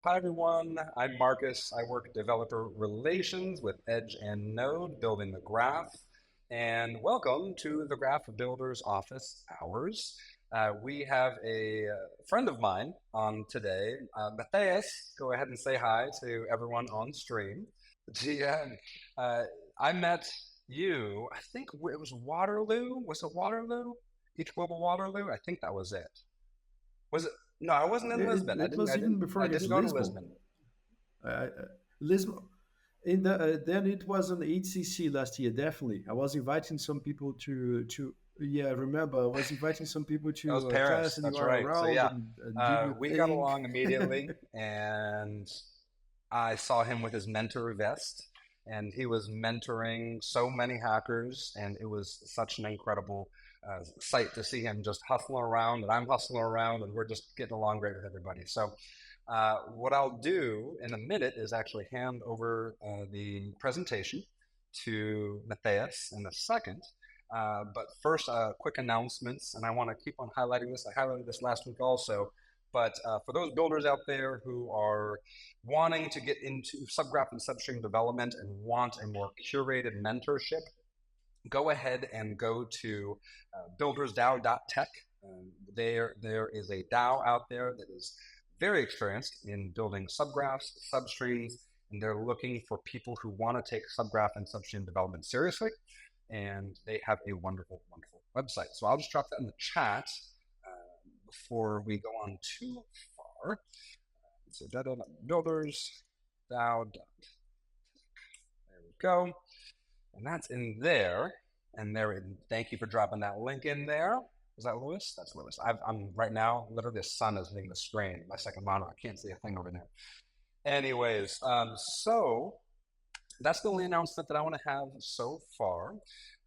Hi everyone, I'm Marcus. I work developer relations with Edge and Node, building the graph. And welcome to the Graph Builders Office Hours. We have a friend of mine on today, Matheus. Go ahead and say hi to everyone on stream. GM, uh, I met you, I think it was Waterloo. Was it Waterloo? Each Global Waterloo? I think that was it. Was it? No, I wasn't in Lisbon. It, I it didn't. was I even didn't. before I this didn't go to Lisbon. Lisbon. Lisbon. Then it was on the HCC last year. Definitely, I was inviting some people to. Yeah, remember I was inviting some people That was to a class, Paris. and you That's are right. So around yeah, and did your we got thing. along immediately, and I saw him with his mentor vest, and he was mentoring so many hackers, and it was such an incredible sight to see him just hustling around, and I'm hustling around, and we're just getting along great with everybody. So, what I'll do in a minute is actually hand over the presentation to Matthias in a second. But first, quick announcements, and I want to keep on highlighting this. I highlighted this last week also. But for those builders out there who are wanting to get into subgraph and substring development and want a more curated mentorship, go ahead and go to buildersdao.tech. There is a DAO out there that is very experienced in building subgraphs, substreams, and they're looking for people who want to take subgraph and substream development seriously. And they have a wonderful, wonderful website. So I'll just drop that in the chat before we go on too far. So builders, DAO. There we go. And that's in there. And there, thank you for dropping that link in there. Is that Lewis? That's Lewis. I'm right now, literally the sun is hitting the screen. My second monitor, I can't see a thing over there. Anyways, so that's the only announcement that I want to have so far.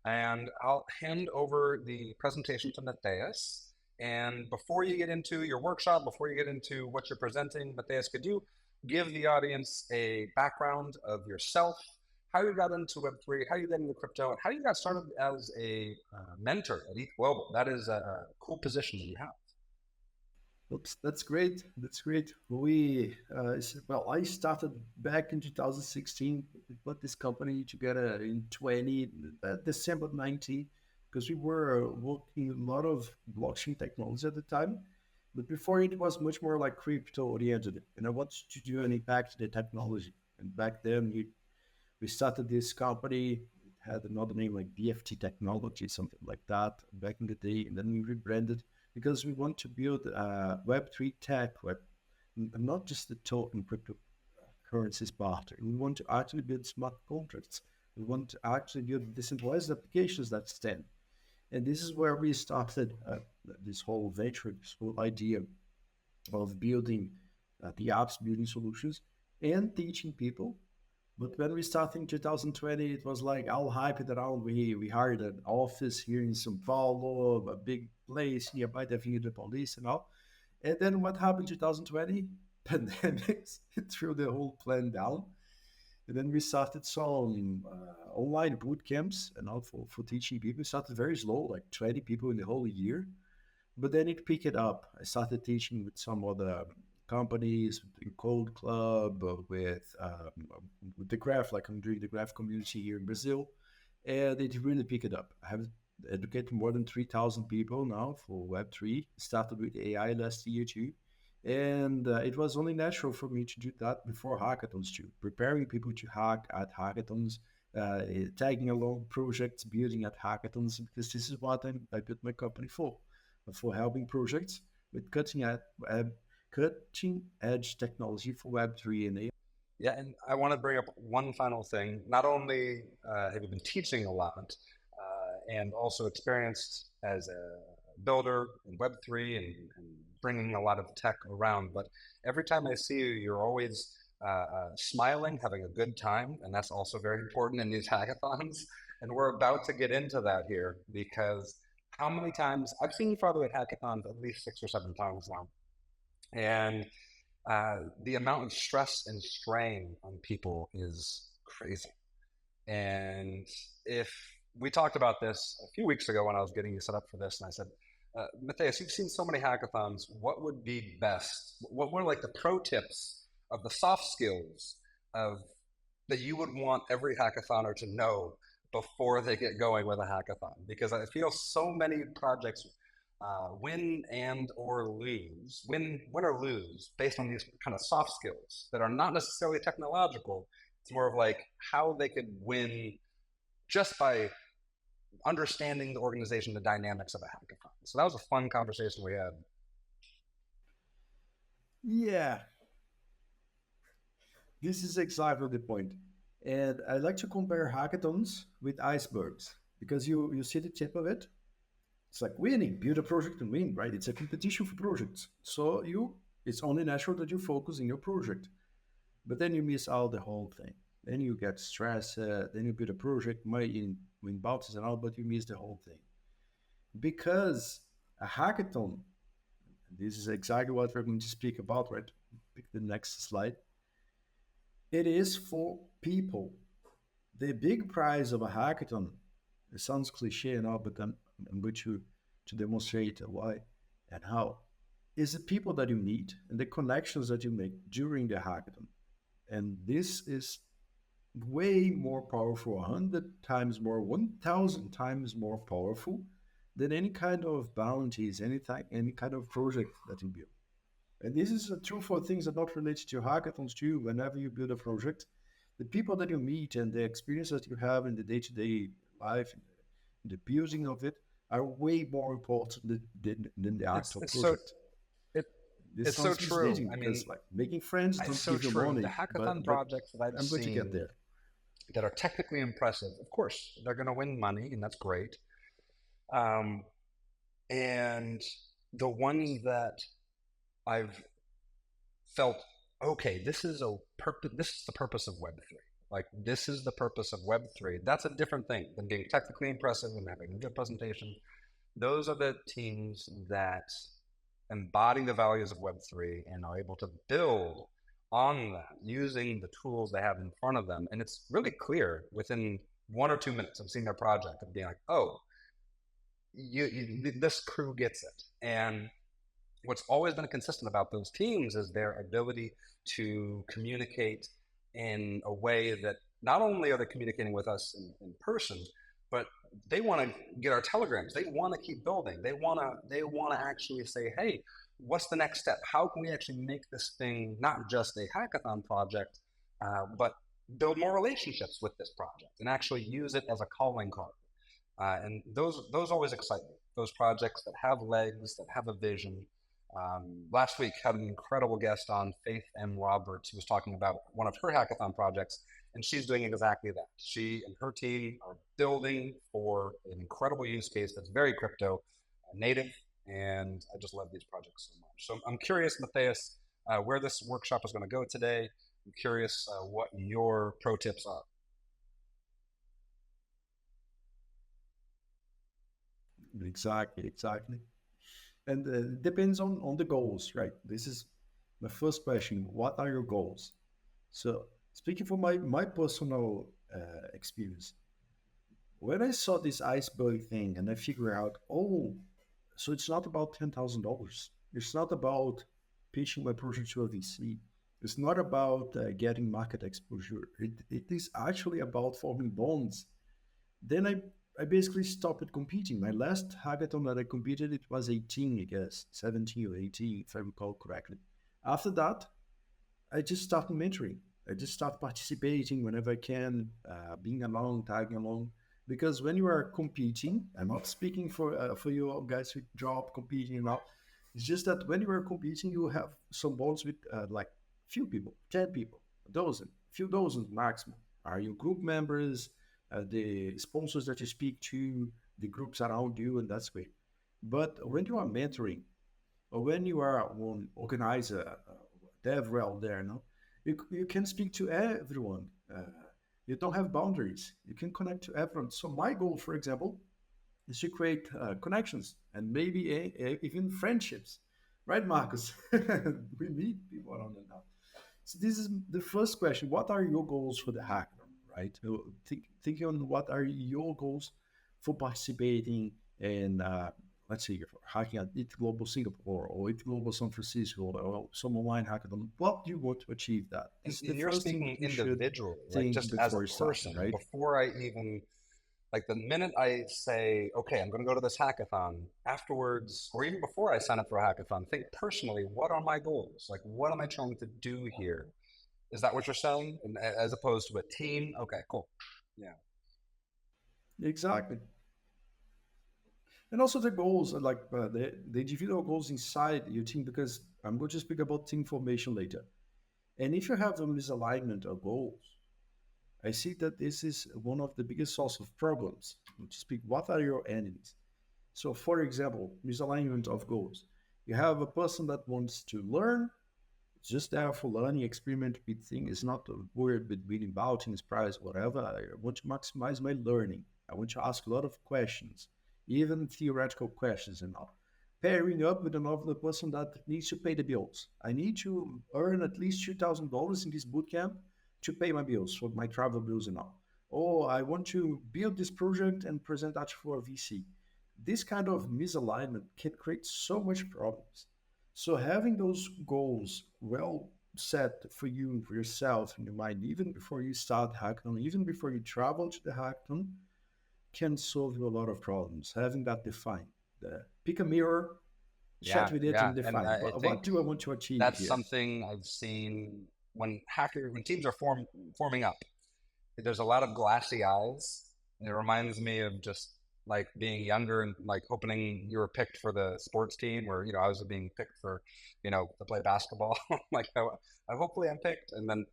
And I'll hand over the presentation to Matthias. And before you get into your workshop, before you get into what you're presenting, Matthias, could you give the audience a background of yourself, how you got into Web3, how you got into crypto, and how you got started as a mentor at ETH Global? That is a cool position that you have. Oops, that's great. That's great. Well, I started back in 2016. We put this company together in December 19, because we were working a lot of blockchain technology at the time. But before it was much more like crypto oriented, and I wanted to do an impact to the technology. And back then, we started this company. It had another name like BFT Technology, something like that, back in the day. And then we rebranded because we want to build Web3 tech, not just the token cryptocurrencies barter. We want to actually build smart contracts. We want to actually build decentralized applications that stand. And this is where we started this whole venture, this whole idea of building the apps, building solutions, and teaching people. But when we started in 2020, it was like all hyped around. We hired an office here in São Paulo, a big place nearby the Avenida Paulista and all. And then what happened in 2020? Pandemics threw the whole plan down. And then we started some online boot camps and all for teaching people. We started very slow, like 20 people in the whole year. But then it picked it up. I started teaching with some other companies, in Code Club, with the graph, like I'm doing the graph community here in Brazil, and it really picked it up. I have educated more than 3,000 people now for Web3. Started with AI last year too. And it was only natural for me to do that before hackathons too, preparing people to hack at hackathons, tagging along projects, building at hackathons, because this is what I built my company for helping projects with cutting edge technology for Web3 and AI. Yeah, and I want to bring up one final thing. Not only have you been teaching a lot and also experienced as a builder in Web3 and bringing a lot of tech around, but every time I see you, you're always smiling, having a good time, and that's also very important in these hackathons. And we're about to get into that here because how many times I've seen you probably at hackathons at least 6 or 7 times now, and the amount of stress and strain on people is crazy. And if we talked about this a few weeks ago when I was getting you set up for this, and I said, Matthias, you've seen so many hackathons. What would be best? What were like the pro tips of the soft skills of that you would want every hackathon to know before they get going with a hackathon, because I feel so many projects win and or lose, win or lose based on these kind of soft skills that are not necessarily technological. It's more of like how they could win just by understanding the organization, the dynamics of a hackathon. So that was a fun conversation we had. Yeah, this is exactly the point. And I like to compare hackathons with icebergs because you see the tip of it. It's like winning, build a project and win, right? It's a competition for projects. So it's only natural that you focus in your project, but then you miss out the whole thing. Then you get stressed. Then you build a project, might win bounties and all, but you miss the whole thing because a hackathon. This is exactly what we're going to speak about, right? Pick the next slide. It is for people. The big prize of a hackathon, it sounds cliche and all, but I'm going to demonstrate why and how, is the people that you meet and the connections that you make during the hackathon. And this is way more powerful, 100 times more, 1,000 times more powerful than any kind of bounties, any kind of project that you build. And this is true for things that are not related to hackathons too. Whenever you build a project, the people that you meet and the experience that you have in the day-to-day life, the building of it, are way more important than the actual It's so project. it This it's so sounds true. misleading I mean, because like making friends it's don't so give you true. The money, hackathon but projects that I've I'm going to get seen there. that are technically impressive, of course, they're going to win money, and that's great. Um, and the ones that I've felt, okay, this is a purpose. This is the purpose of Web3. Like this is the purpose of Web3. That's a different thing than being technically impressive and having a good presentation. Those are the teams that embody the values of Web3 and are able to build on that using the tools they have in front of them. And it's really clear within 1 or 2 minutes of seeing their project of being like, oh, this crew gets it. And what's always been consistent about those teams is their ability to communicate in a way that not only are they communicating with us in person, but they want to get our telegrams. They want to keep building. They want to actually say, hey, what's the next step? How can we actually make this thing not just a hackathon project, but build more relationships with this project and actually use it as a calling card. And those always excite me. Those projects that have legs, that have a vision. Last week had an incredible guest on, Faith M. Roberts, who was talking about one of her hackathon projects, and she's doing exactly that. She and her team are building for an incredible use case that's very crypto native, and I just love these projects so much. So I'm curious, Matheus, where this workshop is going to go today. I'm curious what your pro tips are. Exactly, exactly. And it depends on the goals, right? This is my first question. What are your goals? So speaking from my personal experience, when I saw this iceberg thing and I figure out, oh, so it's not about $10,000. It's not about pitching my project to a VC. It's not about getting market exposure. It is actually about forming bonds. Then I basically stopped competing. My last hackathon that I competed, it was 18, I guess, 17 or 18, if I recall correctly. After that, I just started mentoring. I just start participating whenever I can, being along, tagging along. Because when you are competing, I'm not speaking for you guys who drop competing now. It's just that when you are competing, you have some bonds with like few people, 10 people, a dozen, few dozen maximum. Are your group members, the sponsors that you speak to, the groups around you, and that's great. But when you are mentoring, or when you are one organizer, DevRel there, no, you can speak to everyone. You don't have boundaries. You can connect to everyone. So my goal, for example, is to create connections and maybe even friendships, right, Marcus? We meet people around it now. So this is the first question. What are your goals for the hackathon, right? Thinking on what are your goals for participating and let's say you're hacking at It Global Singapore or It Global San Francisco or some online hackathon, what do you want to achieve that? This is the And you're first thing speaking that you should individually, like think just as a before starting, person, right? before I even, like the minute I say, okay, I'm going to go to this hackathon, afterwards, or even before I sign up for a hackathon, think personally, what are my goals? Like, what am I trying to do here? Is that what you're saying? And as opposed to a team? Okay, cool. Yeah. Exactly. And also the goals, like the individual goals inside your team, because I'm going to speak about team formation later. And if you have a misalignment of goals, I see that this is one of the biggest source of problems. To speak, what are your enemies? So, for example, misalignment of goals. You have a person that wants to learn, it's just there for learning, experiment with things. It's not worried with winning boutings, prize, whatever. I want to maximize my learning. I want to ask a lot of questions, even theoretical questions and all. Pairing up with another person that needs to pay the bills. I need to earn at least $2,000 in this bootcamp to pay my bills, for my travel bills and all. Or I want to build this project and present that for a VC. This kind of misalignment can create so much problems. So having those goals well set for you and for yourself in your mind, even before you start hackathon, even before you travel to the hackathon, can solve you a lot of problems. Having that defined. Pick a mirror, chat Yeah, with it, yeah. and And define I what think do I want to achieve that's here. something I've seen when teams are forming up. There's a lot of glassy eyes. And it reminds me of just like being younger and like hoping you were picked for the sports team, or I was being picked for, to play basketball. Like hopefully I'm picked, and then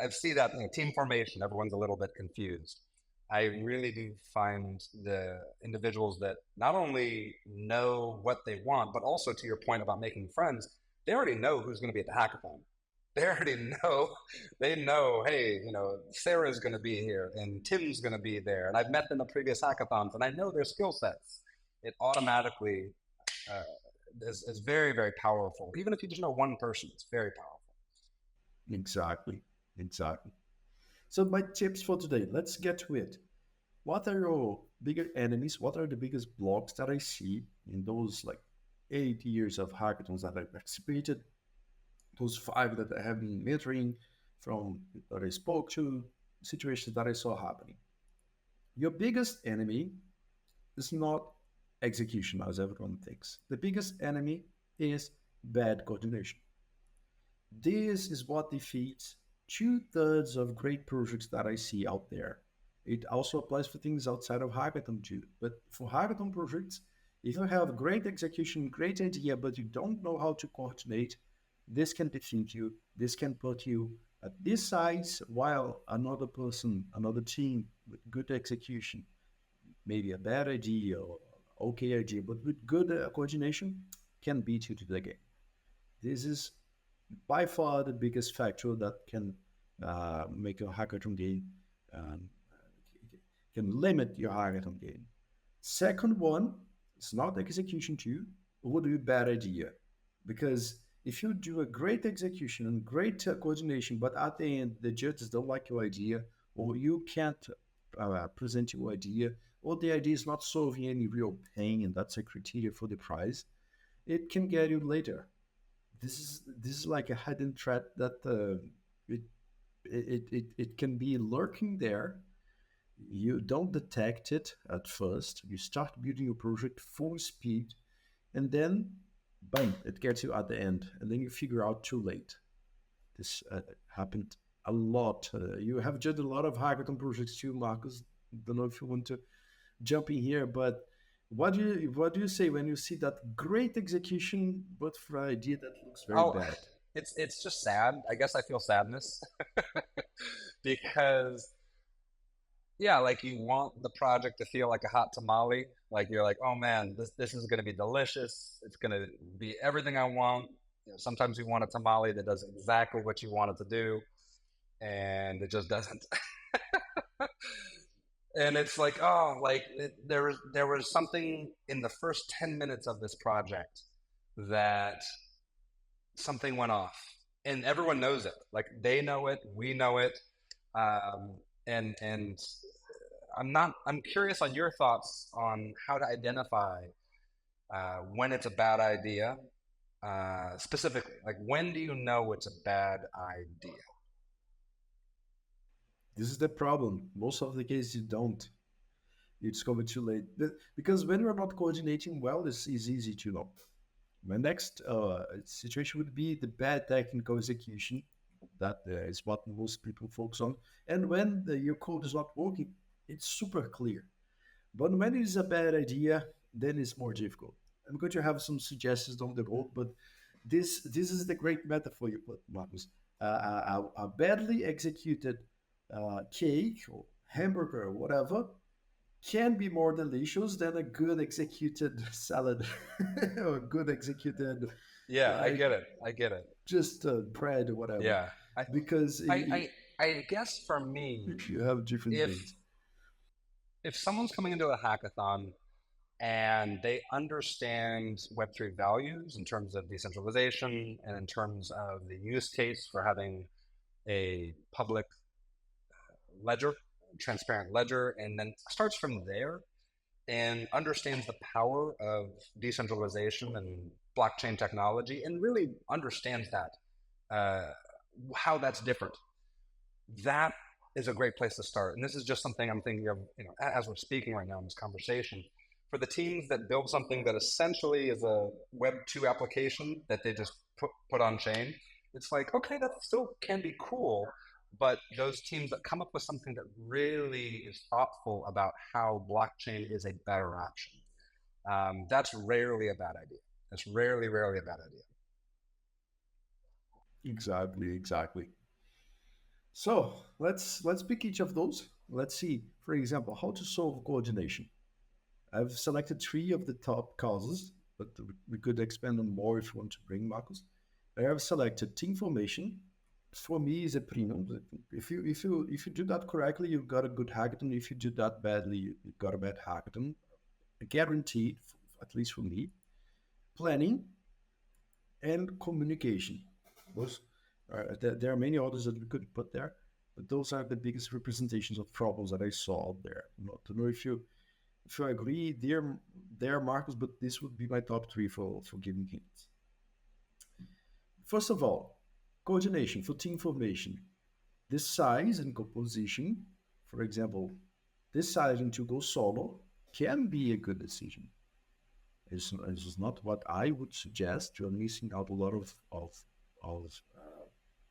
I see that team formation. Everyone's a little bit confused. I really do find the individuals that not only know what they want, but also to your point about making friends, they already know who's going to be at the hackathon. They already know, they know, hey, Sarah's going to be here and Tim's going to be there. And I've met them in the previous hackathons and I know their skill sets. It automatically uh, is very, very powerful. Even if you just know one person, it's very powerful. Exactly. Exactly. So my tips for today, let's get to it. What are your bigger enemies? What are the biggest blocks that I see in those like 8 years of hackathons that I've participated, those five that I have been mentoring, from that I spoke to, situations that I saw happening? Your biggest enemy is not execution, as everyone thinks. The biggest enemy is bad coordination. This is what defeats two-thirds of great projects that I see out there. It also applies for things outside of hackathon too. But for hackathon projects, if you have great execution, great idea, but you don't know how to coordinate, this can defeat you. This can put you at this size, while another person, another team with good execution, maybe a bad idea or okay idea, but with good coordination, can beat you to the game. This is by far the biggest factor that can make your hackathon game, um, can limit your hackathon game. Second one, it's not execution too, it would be a bad idea. Because if you do a great execution and great coordination, but at the end the judges don't like your idea, or you can't present your idea, or the idea is not solving any real pain, and that's a criteria for the prize, it can get you later. This is like a hidden threat that it, it can be lurking there. You don't detect it at first. You start building your project full speed, and then bang, it gets you at the end, and then you figure out too late. This happened a lot. You have judged a lot of hackathon projects too, Marcus. Don't know if you want to jump in here, but what do you say when you see that great execution, but for an idea that looks very Oh, bad? it's just sad. I guess I feel sadness because yeah, like you want the project to feel like a hot tamale. Like you're like, oh man, this is gonna be delicious. It's gonna be everything I want. Sometimes you want a tamale that does exactly what you want it to do, and it just doesn't. And it's like, oh, like there was something in the first 10 minutes of this project that something went off, and everyone knows it. Like they know it, we know it, um, and I'm curious on your thoughts on how to identify. when it's a bad idea, specifically, like when do you know it's a bad idea? This is the problem. Most of the cases you don't. You discover too late. Because when you're not coordinating well, this is easy to know. My next situation would be the bad technical execution. That is what most people focus on. And when your code is not working, it's super clear. But when it is a bad idea, then it's more difficult. I'm going to have some suggestions down the road, but this is the great metaphor you put, Marcus. A badly executed cake or hamburger or whatever can be more delicious than a good executed salad or good executed Yeah, I like get it. I get it. just bread or whatever, Yeah, because I, I, I guess for me, you have different if things. if someone's coming into a hackathon and they understand Web3 values in terms of decentralization and in terms of the use case for having a public ledger, transparent ledger, and then starts from there and understands the power of decentralization and blockchain technology and really understands that, uh, how that's different. That is a great place to start. And this is just something I'm thinking of, as we're speaking right now in this conversation. For the teams that build something that essentially is a Web 2 application that they just put on chain, it's like, okay, that still can be cool. But those teams that come up with something that really is thoughtful about how blockchain is a better option, that's rarely a bad idea. That's rarely a bad idea. Exactly, exactly. So let's pick each of those. Let's see, for example, how to solve coordination. I've selected three of the top causes, but we could expand on more if you want to bring Marcus. I have selected team formation. For me, is a premium. If you do that correctly, you've got a good hackathon. If you do that badly, you've got a bad hackathon. Guaranteed, at least for me. Planning and communication. Those there are many others that we could put there, but those are the biggest representations of problems that I saw out there. Not to know if you agree, dear Marcus, but this would be my top three for giving hints. First of all, coordination for team formation. This size and composition, for example, deciding to go solo can be a good decision. It's not what I would suggest. You're missing out a lot of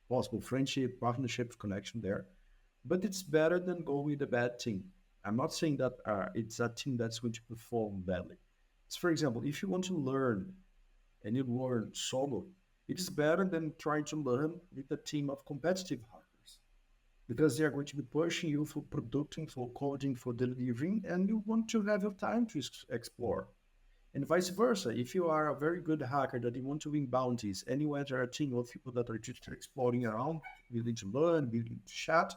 possible friendship, partnership, connection there. But it's better than go with a bad team. I'm not saying that it's a team that's going to perform badly. It's, for example, if you want to learn and you learn solo, it is better than trying to learn with a team of competitive hackers because they are going to be pushing you for producing, for coding, for delivering, and you want to have your time to explore. And vice versa. If you are a very good hacker that you want to win bounties and you enter a team of people that are just exploring around, willing to learn, willing to chat,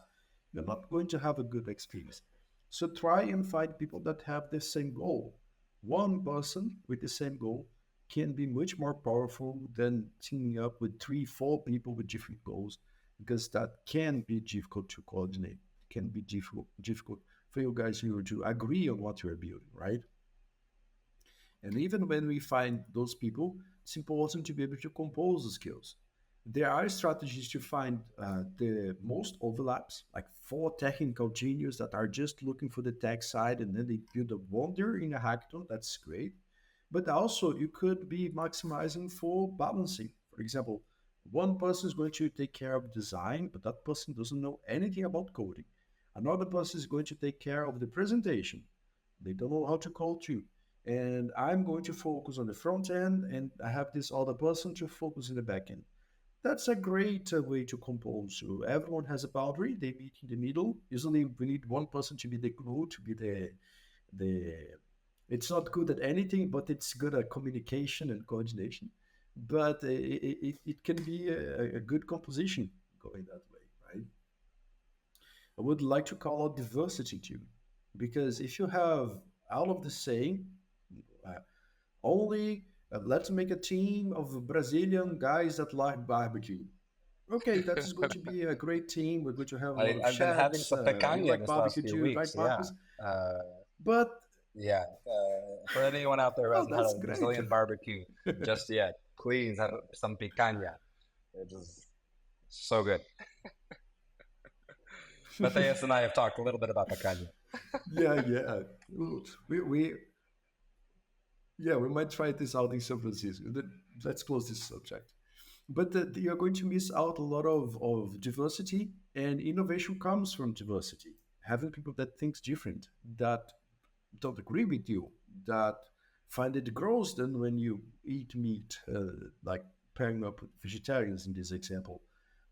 you're not going to have a good experience. So try and find people that have the same goal. One person with the same goal can be much more powerful than teaming up with three, four people with different goals, because that can be difficult to coordinate. It can be difficult for you guys to agree on what you're building, right? And even when we find those people, it's important to be able to compose the skills. There are strategies to find the most overlaps, like four technical geniuses that are just looking for the tech side and then they build a wonder in a hackathon. That's great. But also, you could be maximizing for balancing. For example, one person is going to take care of design, but that person doesn't know anything about coding. Another person is going to take care of the presentation. They don't know how to code too. And I'm going to focus on the front end, and I have this other person to focus in the back end. That's a great way to compose. So everyone has a boundary. They meet in the middle. Usually, we need one person to be the glue, to be the. It's not good at anything, but it's good at communication and coordination. But it can be a good composition going that way, right? I would like to call out diversity too, because if you have all of the same, uh, only let's make a team of Brazilian guys that like barbecue. Okay, that is going to be a great team. We're going to have a lot of I've been having chats. some You picanha like this last barbecue few too, right, weeks. Yeah. Marcus? Uh, But Yeah. For anyone out there who Oh, hasn't had that's a great. Brazilian barbecue just yet, please have some picanha. It is so good. Matheus and I have talked a little bit about picanha. Yeah, yeah. We yeah, we might try this out in San Francisco. Let's close this subject. But you're going to miss out a lot of diversity, and innovation comes from diversity. Having people that think different, that don't agree with you, that find it gross than when you eat meat, like pairing up with vegetarians in this example.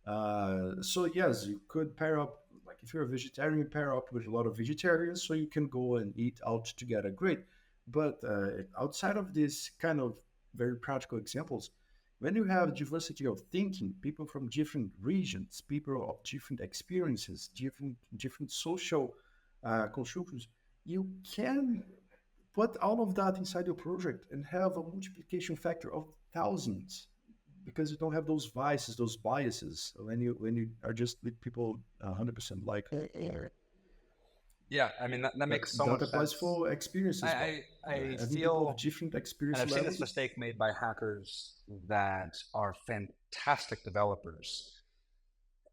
So yes, you could pair up, like if you're a vegetarian, pair up with a lot of vegetarians so you can go and eat out together. Great. But outside of this kind of very practical examples, when you have diversity of thinking, people from different regions, people of different experiences, different social constructions, you can put all of that inside your project and have a multiplication factor of thousands because you don't have those vices, those biases when you are just with people 100% like. Yeah, I mean that makes so That much applies sense. for experience I as well. I Having people of feel, different and experience I've seen this levels. mistake made by hackers that are fantastic developers,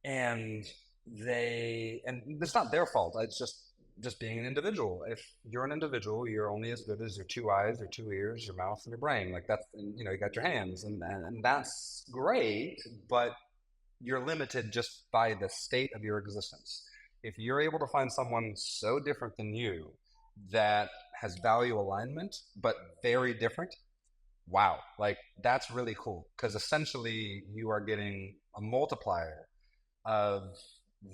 and and it's not their fault. It's just being an individual. If you're an individual, you're only as good as your two eyes, your two ears, your mouth, and your brain. Like that's, and, you got your hands, and that's great, but you're limited just by the state of your existence. If you're able to find someone so different than you that has value alignment, but very different, wow, like that's really cool because essentially you are getting a multiplier of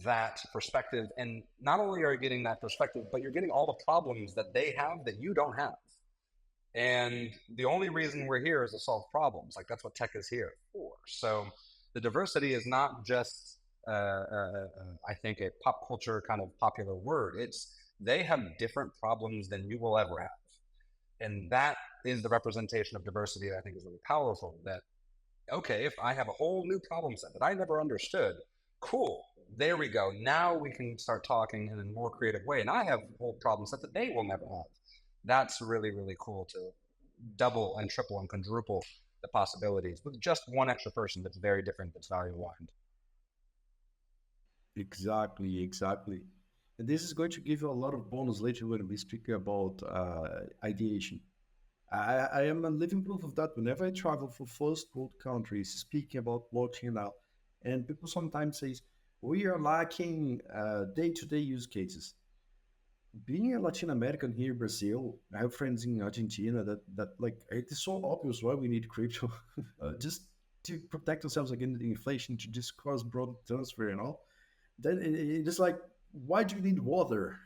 that perspective. And not only are you getting that perspective, but you're getting all the problems that they have that you don't have. And the only reason we're here is to solve problems. Like that's what tech is here for. So the diversity is not just, I think, a pop culture kind of popular word. It's they have different problems than you will ever have. And that is the representation of diversity that I think is really powerful. That, okay, if I have a whole new problem set that I never understood, cool. There we go. Now we can start talking in a more creative way. And I have a whole problem set that they will never have. That's really, really cool to double and triple and quadruple the possibilities with just one extra person that's very different, that's value aligned. Exactly, exactly. And this is going to give you a lot of bonus later when we speak about ideation. I am a living proof of that. Whenever I travel for first world countries, speaking about blockchain now, and people sometimes say we are lacking day-to-day use cases. Being a Latin American here in Brazil, I have friends in Argentina that like it is so obvious why we need crypto, just to protect ourselves against the inflation, to just cross-border transfer and all. Then it is like, why do you need water?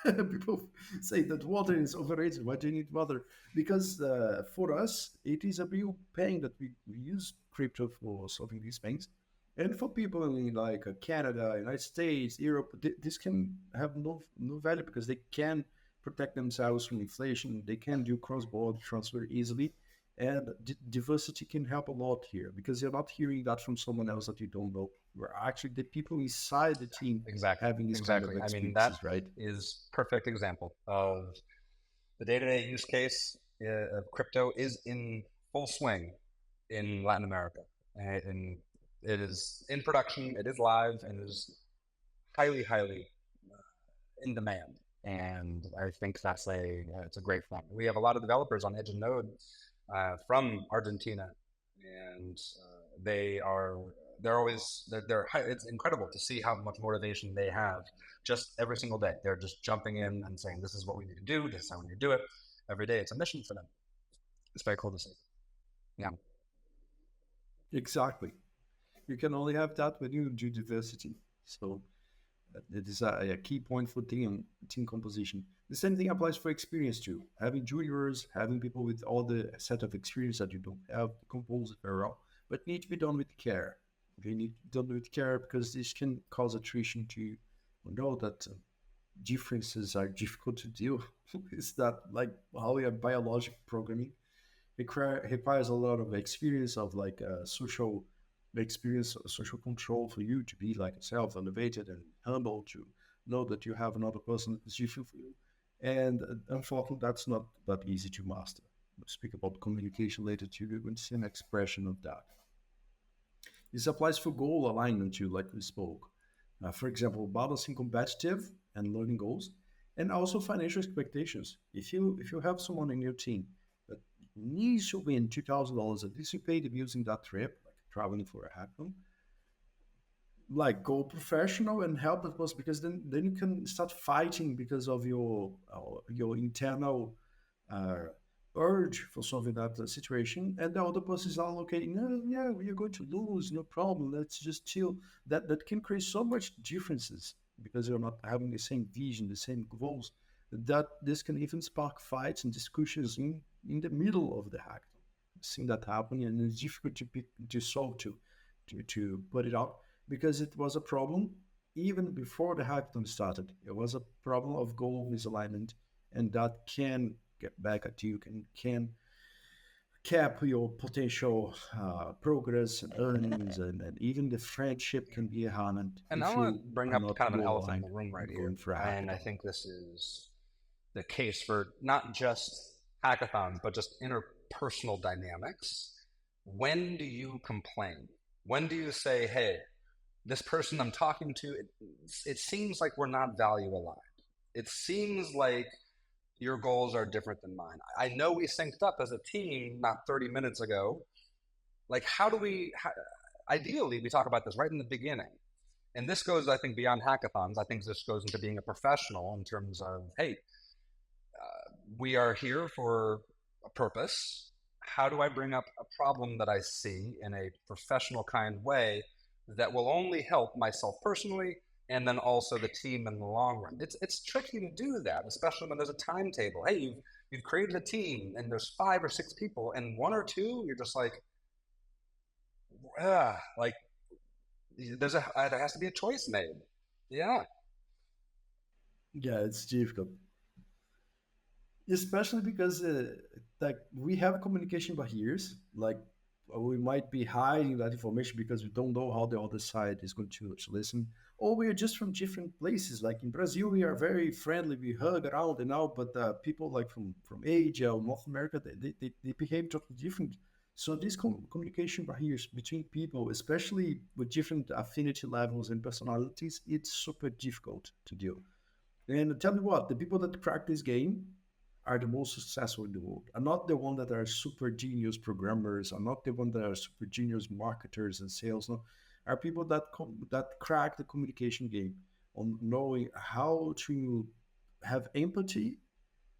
People say that water is overrated. Why do you need water? Because for us, it is a real pain that we use crypto for solving these pains. And for people in like Canada, United States, Europe, this can have no value because they can protect themselves from inflation. They can do cross-border transfer easily, and diversity can help a lot here because you're not hearing that from someone else that you don't know. We're actually the people inside the team Exactly. having these kind of Exactly. I mean, that experiences, right? is perfect example of the day-to-day use case of crypto is in full swing in Latin America, and it is in production. It is live and is highly, highly in demand. And I think that's it's a great front. We have a lot of developers on Edge and Node from Argentina, and they're always it's incredible to see how much motivation they have just every single day. They're just jumping in and saying, "This is what we need to do. This is how we need to do it." Every day, it's a mission for them. It's very cool to see. Yeah, Exactly. You can only have that when you do diversity. So it is a key point for team composition. The same thing applies for experience too. Having juniors, having people with all the set of experience that you don't have to compose it very well, but need to be done with care. They need to be done with care because this can cause attrition to know that differences are difficult to deal. It's that like how we are biologic programming requires a lot of experience of like social experience, social control for you to be like yourself, elevated and humble to know that you have another person that is different for you. And unfortunately, that's not that easy to master. We'll speak about communication later too. You're going to see an expression of that. This applies for goal alignment too, like we spoke. For example, balancing competitive and learning goals, and also financial expectations. If you have someone in your team that needs to win $2,000 anticipated using that trip, like traveling for a hackathon, like go professional and help that person, because then you can start fighting because of your internal uh, urge for solving that situation, and the other person is allocating, no, yeah, we are going to lose, no problem, let's just chill. That can create so much differences because you're not having the same vision, the same goals, that this can even spark fights and discussions in the middle of the hackathon. I've seen that happen, and it's difficult to solve, to put it out, because it was a problem even before the hackathon started. It was a problem of goal misalignment, and that can get back at you, can cap your potential progress and earnings, and even the friendship can be harmed And I if want you to bring are up not kind of an goal elephant in aligned the room right and here. going for a And I hackathon. think this is the case for not just hackathons, but just interpersonal dynamics. When do you complain? When do you say, hey, this person I'm talking to, it seems like we're not value aligned. It seems like your goals are different than mine. I know we synced up as a team not 30 minutes ago. Like, how do we, ideally, we talk about this right in the beginning. And this goes, I think, beyond hackathons. I think this goes into being a professional in terms of, hey, we are here for a purpose. How do I bring up a problem that I see in a professional kind way that will only help myself personally and then also the team in the long run? It's tricky to do that, especially when there's a timetable. Hey, you've created a team and there's 5 or 6 people, and one or two you're just like, like there has to be a choice made. Yeah. Yeah, it's difficult, especially because like we have communication barriers. Like we might be hiding that information because we don't know how the other side is going to listen, or we are just from different places. Like in Brazil, we are very friendly, we hug around and all, but people like from Asia or North America, they behave totally different. So these communication barriers between people, especially with different affinity levels and personalities, it's super difficult to deal. And tell me what, the people that crack this game are the most successful in the world. Are not the one that are super genius programmers, are not the one that are super genius marketers and sales. No, are people that that crack the communication game on knowing how to have empathy,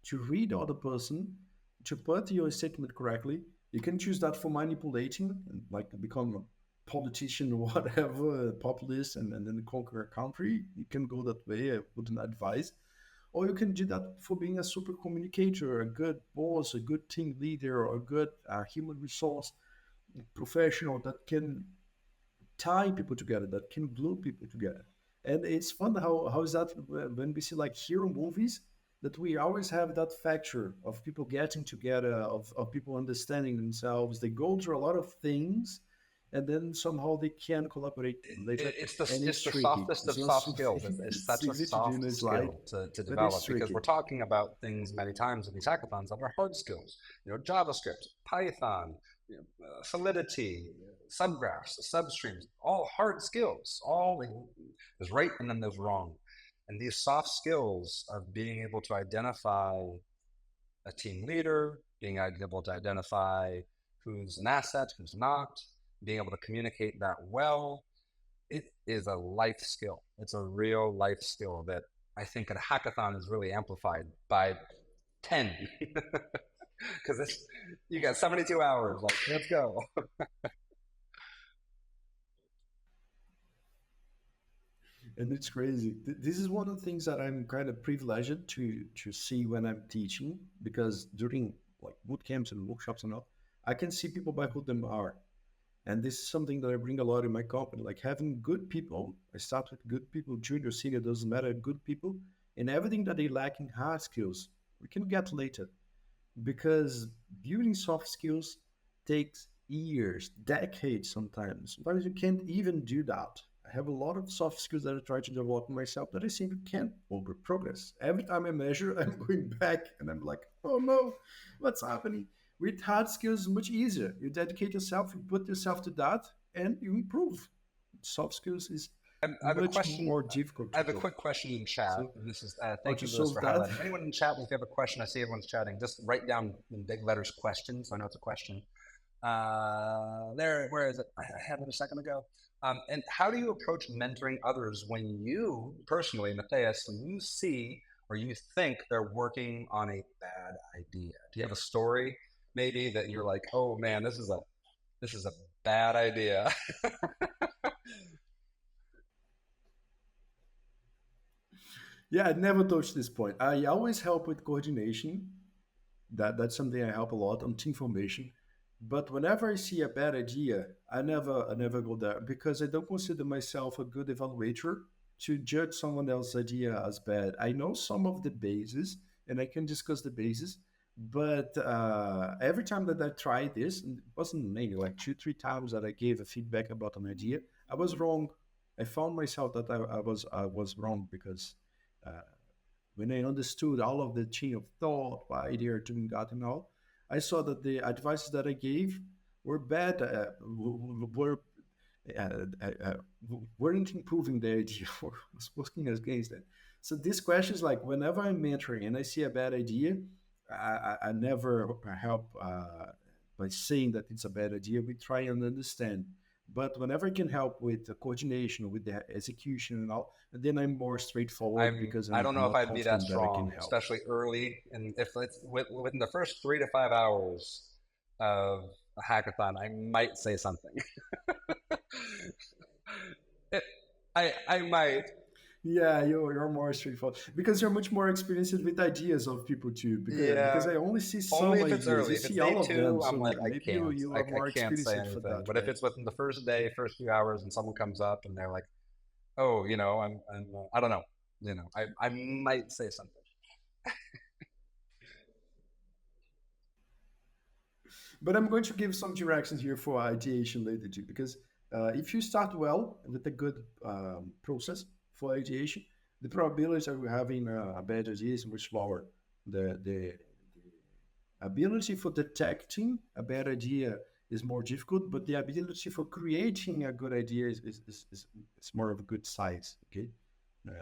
to read the other person, to put your statement correctly. You can choose that for manipulating and like become a politician or whatever, a populist, and then conquer a country. You can go that way. I wouldn't advise. Or you can do that for being a super communicator, a good boss, a good team leader, or a good human resource professional that can tie people together, that can glue people together. And it's fun how is that when we see like hero movies, that we always have that factor of people getting together, of people understanding themselves. They go through a lot of things, and then somehow they can collaborate later. And It's it's the tricky. softest It's of not soft so skills. It's it's such a easy to do in soft a slide, skill to but it's develop because we're tricky. talking about things many times in these hackathons that are hard skills. JavaScript, Python, Solidity, subgraphs, substreams, all hard skills. All there's right and then there's wrong. And these soft skills of being able to identify a team leader, being able to identify who's an asset, who's not, being able to communicate that well, it is a life skill. It's a real life skill that I think at a hackathon is really amplified by 10 because you got 72 hours. Like, let's go. And it's crazy. This is one of the things that I'm kind of privileged to see when I'm teaching, because during like boot camps and workshops and all, I can see people by who they are. And this is something that I bring a lot in my company, like having good people. I start with good people, junior, senior, doesn't matter, good people, and everything that they lack in hard skills, we can get later. Because building soft skills takes years, decades sometimes. Sometimes you can't even do that. I have a lot of soft skills that I try to develop myself that I simply can't progress. Every time I measure, I'm going back and I'm like, oh no, what's happening? With hard skills, much easier. You dedicate yourself, you put yourself to that, and you improve. Soft skills is I have a much question. more difficult I to have a build. quick question in chat. So This is how thank to you, Lewis, solve for that? highlighting. Anyone in chat, if you have a question, I see everyone's chatting. Just write down in big letters "question," so I know it's a question. There, where is it? I had it a second ago. And how do you approach mentoring others when you personally, Matheus, when you see or you think they're working on a bad idea? Do you have a story maybe that you're like, oh man, this is a bad idea? Yeah, I never touched this point. I always help with coordination. That's something I help a lot on team formation. But whenever I see a bad idea, I never go there because I don't consider myself a good evaluator to judge someone else's idea as bad. I know some of the bases and I can discuss the bases, but every time that I tried this, and it wasn't many, like two, three times that I gave a feedback about an idea, I was wrong. I found myself that I was wrong because uh, when I understood all of the chain of thought, why they are doing that and all, I saw that the advices that I gave were bad, were weren't improving the idea, or was working against it. So these questions, like whenever I'm mentoring and I see a bad idea, I never help by saying that it's a bad idea. We try and understand. But whenever I can help with the coordination, with the execution and all, then I'm more straightforward because I I'm, don't I'm know if not I'd be that confident that I can strong, help. especially early. And if it's within the first 3 to 5 hours of a hackathon, I might say something. it, I might. Yeah, you're more straightforward because you're much more experienced with ideas of people too. Because Yeah, I only see only some if it's ideas, you early. If it's see day all of them. two, So I'm like, maybe you are I more can't say experienced for anything. that, But if right? it's within the first day, first few hours, and someone comes up and they're like, oh, I don't know, I might say something. But I'm going to give some directions here for ideation later too, because if you start well with a good process for ideation, the probability of having a bad idea is much lower. The ability for detecting a bad idea is more difficult, but the ability for creating a good idea is more of a good size. Okay.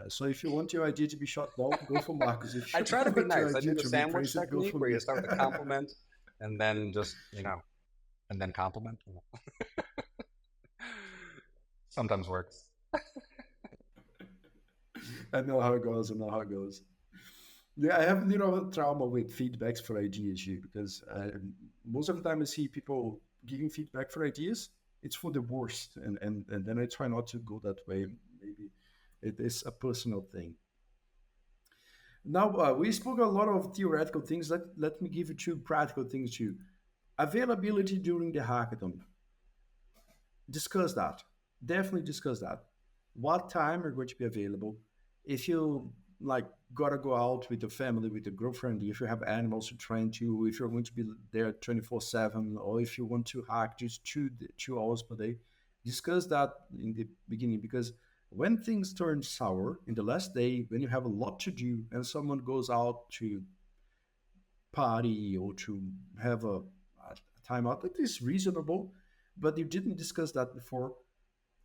So if you want your idea to be shot down, go for Marcus. If I you try to be want your nice. I do idea the to be sandwich praised, go technique for where you me. start with a compliment and then just, and then compliment. Sometimes works. I know how it goes. I know how it goes. Yeah, I have trauma with feedbacks for ideas here because most of the time I see people giving feedback for ideas. It's for the worst, and then I try not to go that way. Maybe it is a personal thing. Now we spoke a lot of theoretical things. Let me give you two practical things too. Availability during the hackathon. Discuss that. Definitely discuss that. What time are going to be available? If you like gotta go out with your family, with your girlfriend, if you have animals to train to, if you're going to be there 24/7, or if you want to hack just 2 hours per day, discuss that in the beginning because when things turn sour in the last day, when you have a lot to do and someone goes out to party or to have a timeout, that is reasonable, but you didn't discuss that before,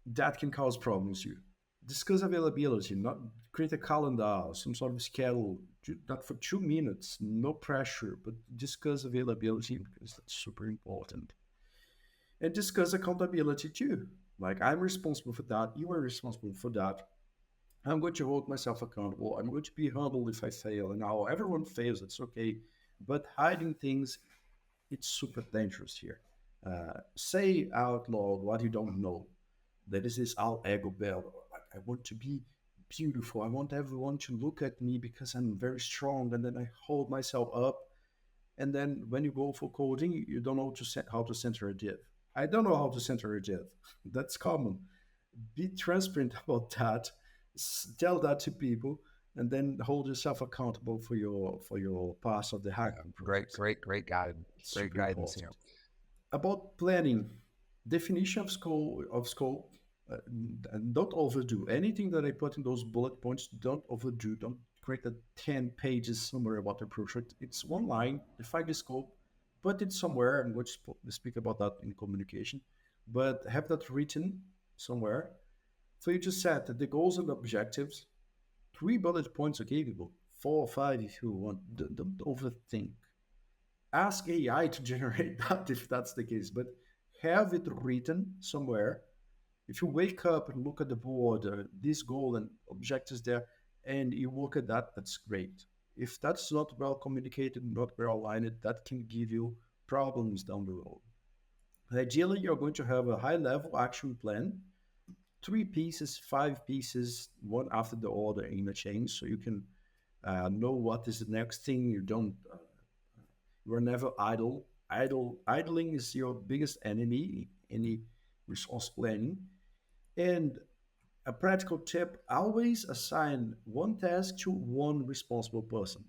that can cause problems here. Discuss availability, not create a calendar, some sort of schedule, not for 2 minutes, no pressure, but discuss availability because that's super important. And discuss accountability too. Like, I'm responsible for that, you are responsible for that. I'm going to hold myself accountable. I'm going to be humble if I fail. And now everyone fails, it's okay. But hiding things, it's super dangerous here. Say out loud what you don't know. That is this all ego belt. Like, I want to be beautiful. I want everyone to look at me because I'm very strong, and then I hold myself up. And then when you go for coding, you don't know how to center a div. I don't know how to center a div. That's common. Be transparent about that. Tell that to people, and then hold yourself accountable for your pass of the Yeah, hacking great, process. great, great guide, It's great super guidance here. important. About planning, definition of scope. And don't overdo anything that I put in those bullet points. Don't overdo. Don't create a 10 pages somewhere about the project. It's one line. Define the scope. Put it somewhere. I'm going to speak about that in communication, but have that written somewhere. So you just set the goals and objectives. 3 bullet points, okay, people. 4 or 5 if you want. Don't overthink. Ask AI to generate that if that's the case, but have it written somewhere. If you wake up and look at the board, this goal and objectives there, and you look at that, that's great. If that's not well communicated, not well aligned, that can give you problems down the road. Ideally, you're going to have a high level action plan, 3 pieces, 5 pieces, one after the other in a chain, so you can know what is the next thing. You are never idle. Idling is your biggest enemy in any resource planning. And a practical tip, always assign one task to one responsible person.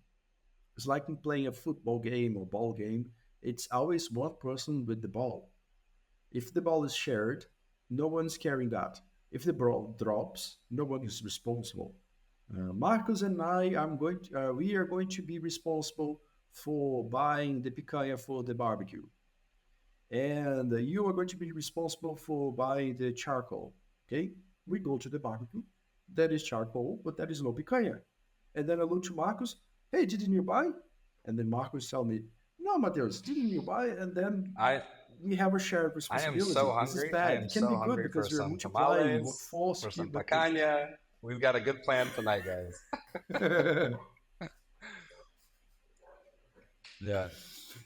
It's like in playing a football game or ball game, it's always one person with the ball. If the ball is shared, no one's carrying that. If the ball drops, no one is responsible. Marcos and we are going to be responsible for buying the picanha for the barbecue. And you are going to be responsible for buying the charcoal. Okay, we go to the barbecue. That is charcoal, but that is no picanha. And then I look to Marcos. Hey, didn't you buy? And then Marcos tell me, no, Matheus, didn't you buy? And then I we have a shared I am so responsibility. This is hungry. I bad. am It can be so good hungry for because we're some multiplying tamales, workforce for here, some but picanha. We've got a good plan tonight, guys. Yeah.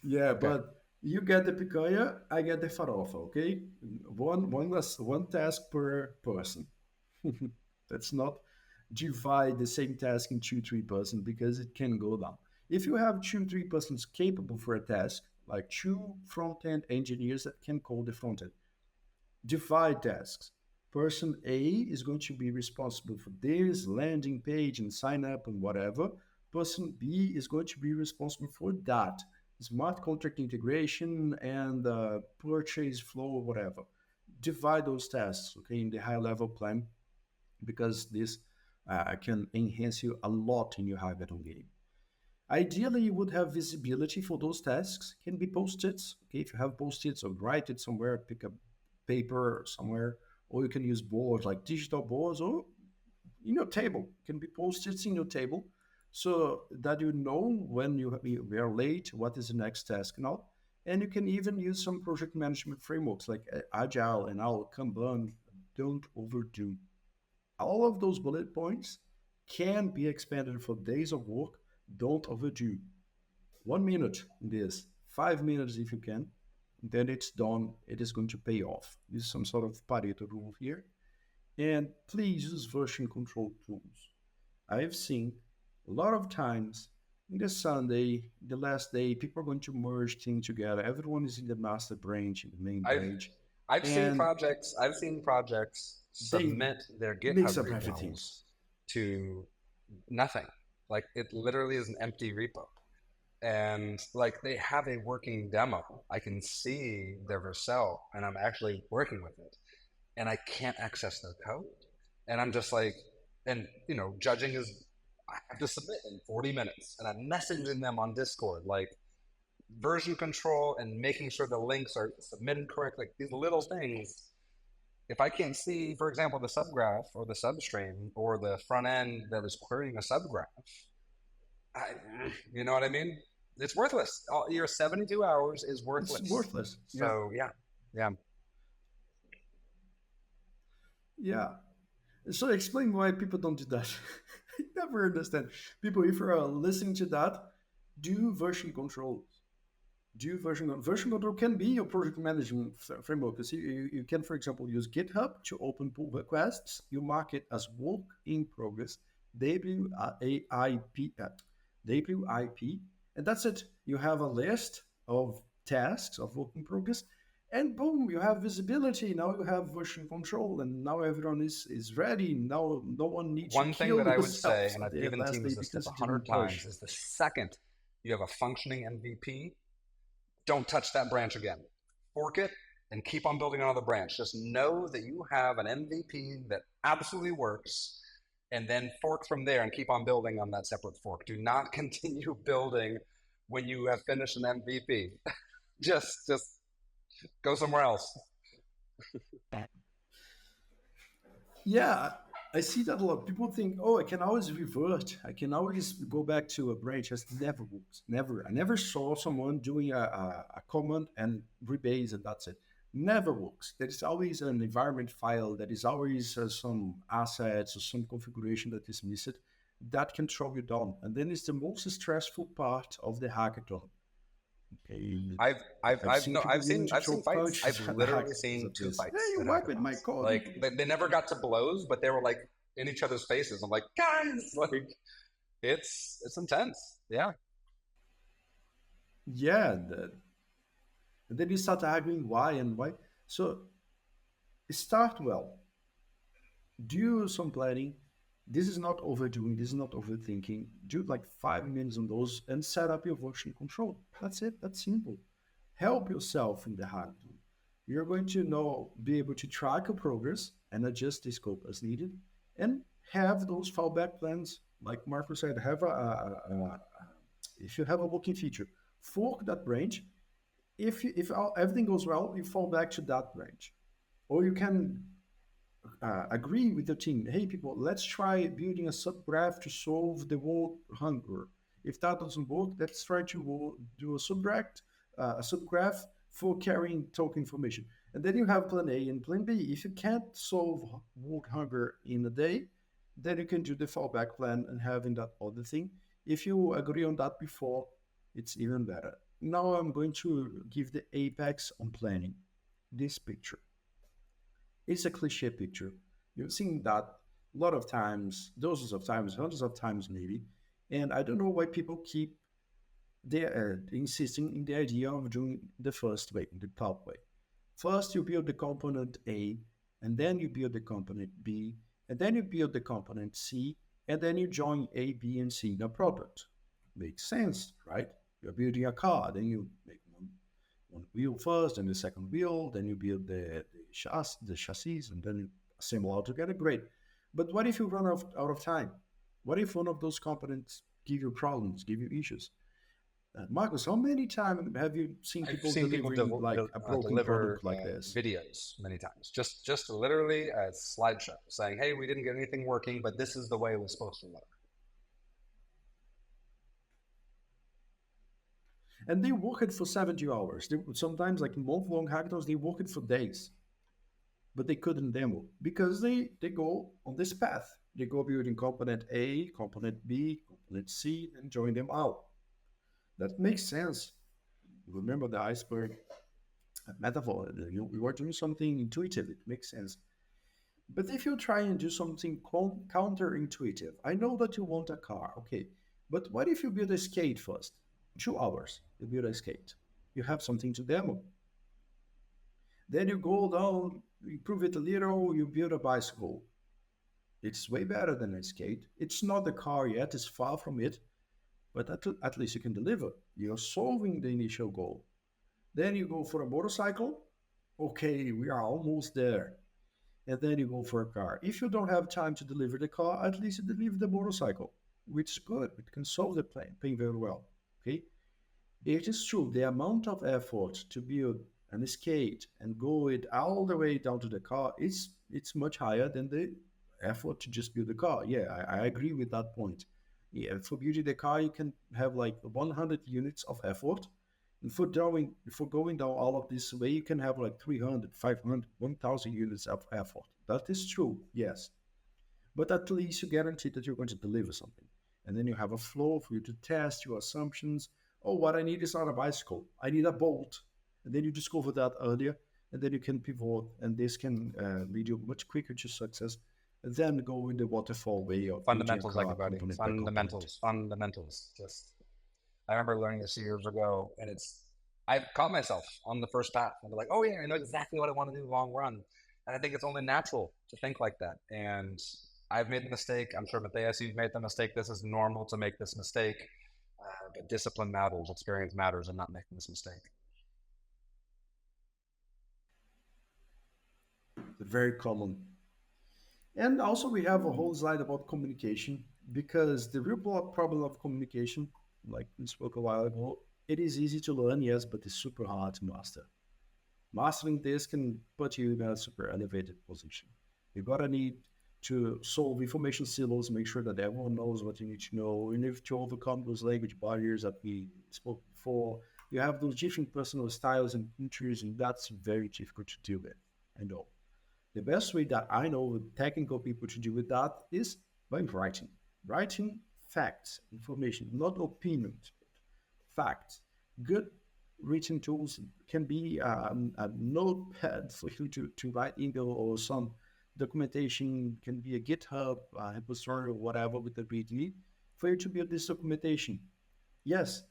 yeah, Okay. but you get the picanha, I get the farofa. Okay, one task per person. Let's not divide the same task in 2 3 persons because it can go down. If you have 2 3 persons capable for a task, like 2 front end engineers that can code the front end, divide tasks. Person A is going to be responsible for this landing page and sign up and whatever. Person B is going to be responsible for that smart contract integration and purchase flow, whatever. Divide those tasks, okay, in the high level plan because this can enhance you a lot in your hackathon game. Ideally, you would have visibility for those tasks. Can be post-its. Okay, if you have post-its, or write it somewhere, pick up paper somewhere, or you can use boards like digital boards or in your table. It can be post-its in your table, so that you know when we are late, what is the next task now. And you can even use some project management frameworks like Agile and our Kanban. Don't overdo. All of those bullet points can be expanded for days of work. Don't overdo. 1 minute in this, 5 minutes if you can, then it's done. It is going to pay off. This is some sort of Pareto rule here. And please use version control tools. I've seen a lot of times in the Sunday, the last day, people are going to merge things together. Everyone is in the master branch, in the main I've branch, I've seen and projects they submit their mix GitHub up everything. repos to nothing. Like it literally is an empty repo. And like they have a working demo. I can see their Vercel and I'm actually working with it. And I can't access their code. And I'm just like, and judging is I have to submit in 40 minutes. And I'm messaging them on Discord, like version control and making sure the links are submitted correctly. Like these little things. If I can't see, for example, the subgraph or the substream or the front end that is querying a subgraph, I, you know what I mean? It's worthless. Your 72 hours is It's worthless. worthless. Yeah. So yeah, yeah. Yeah. So explain why people don't do that. I never understand. People, if you're listening to that, do version control. Version control can be your project management framework. You can, for example, use GitHub to open pull requests. You mark it as work in progress, WAIP, WIP, and that's it. You have a list of tasks of work in progress, and boom, you have visibility. Now you have version control, and now everyone is ready. Now no one needs to One thing kill that I would say, themselves and at I've the given last teams day this tip because a it hundred didn't push. times, is the second you have a functioning MVP, don't touch that branch again. Fork it, and keep on building another branch. Just know that you have an MVP that absolutely works, and then fork from there and keep on building on that separate fork. Do not continue building when you have finished an MVP. Just go somewhere else. Yeah, I see that a lot. People think, oh, I can always revert. I can always go back to a branch. It never works. Never. I never saw someone doing a command and rebase and that's it. Never works. There is always an environment file. There is always some assets or some configuration that is missing that can throw you down. And then it's the most stressful part of the hackathon. Okay, I've seen No, people willing to I've throw seen fights. I've punches at the literally hackathons seen of two this. Hey, fights you at wipe with my hackathons. code. Like they never got to blows, but they were like in each other's faces. I'm like, guys, like it's intense. Yeah. Yeah, and then you start arguing why and why. So start well. Do some planning. This is not overdoing. This is not overthinking. Do like 5 minutes on those and set up your version control. That's it. That's simple. Help yourself in the hackathon. You're going to know, be able to track your progress and adjust the scope as needed, and have those fallback plans. Like Marco said, have if you have a working feature, fork that branch. If everything goes well, you fall back to that branch, or you can agree with the team. Hey, people, let's try building a subgraph to solve the world hunger. If that doesn't work, let's try to do a subgraph for carrying token information. And then you have plan A and plan B. If you can't solve world hunger in a day, then you can do the fallback plan and having that other thing. If you agree on that before, it's even better. Now I'm going to give the apex on planning. This picture. It's a cliche picture. You've seen that a lot of times, dozens of times, hundreds of times maybe. And I don't know why people keep insisting in the idea of doing the first way, the top way. First, you build the component A, and then you build the component B, and then you build the component C, and then you join A, B, and C in a product. Makes sense, right? You're building a car, then you make one wheel first, then the second wheel, then you build the chassis, and then you assemble all together. Great. But what if you run out of time? What if one of those components give you problems, give you issues? Marcus, how many times have you seen I've people seen people delivering like a broken deliver product like this? videos many times, just literally a slideshow saying, "Hey, we didn't get anything working, but this is the way it was supposed to work." And they work it for 70 hours. Sometimes, like month-long hackathons, they work it for days, but they couldn't demo because they go on this path. They go building component A, component B, component C, and join them out. That makes sense. Remember the iceberg metaphor. You are doing something intuitive. It makes sense. But if you try and do something counterintuitive, I know that you want a car, okay. But what if you build a skate first? 2 hours, you build a skate. You have something to demo. Then you go down, improve it a little, you build a bicycle. It's way better than a skate. It's not the car yet, it's far from it, but at least you can deliver. You're solving the initial goal. Then you go for a motorcycle. Okay, we are almost there. And then you go for a car. If you don't have time to deliver the car, at least you deliver the motorcycle, which is good. It can solve the pain very well. Okay, it is true. The amount of effort to build an skate and go it all the way down to the car is it's much higher than the effort to just build the car. Yeah, I agree with that point. Yeah, for building the car, you can have like 100 units of effort. And for going down all of this way, you can have like 300, 500, 1,000 units of effort. That is true, yes. But at least you guarantee that you're going to deliver something. And then you have a flow for you to test your assumptions. Oh, what I need is not a bicycle. I need a bolt. And then you discover that earlier, and then you can pivot, and this can lead you much quicker to success than go in the waterfall way of building a Fundamentals, car everybody. component by component. Fundamentals. Just I remember learning this years ago, and I caught myself on the first path. I'm like, oh yeah, I know exactly what I want to do long run, and I think it's only natural to think like that. And I've made the mistake. I'm sure Matheus, you've made the mistake. This is normal to make this mistake, but discipline matters, experience matters, and not making this mistake. very common. And also, we have a whole slide about communication because the real problem of communication, like we spoke a while ago, it is easy to learn, yes, but it's super hard to master. Mastering this can put you in a super elevated position. You gotta need to solve information silos, make sure that everyone knows what you need to know. And if to overcome those language barriers that we spoke before, you have those different personal styles and cultures, and that's very difficult to deal with. I know. The best way that I know with technical people to deal with that is by writing. Writing facts, information, not opinions, facts. Good written tools can be a notepad for you to write email or some documentation, can be a GitHub, repository, or whatever with the README for you to build this documentation. Yes,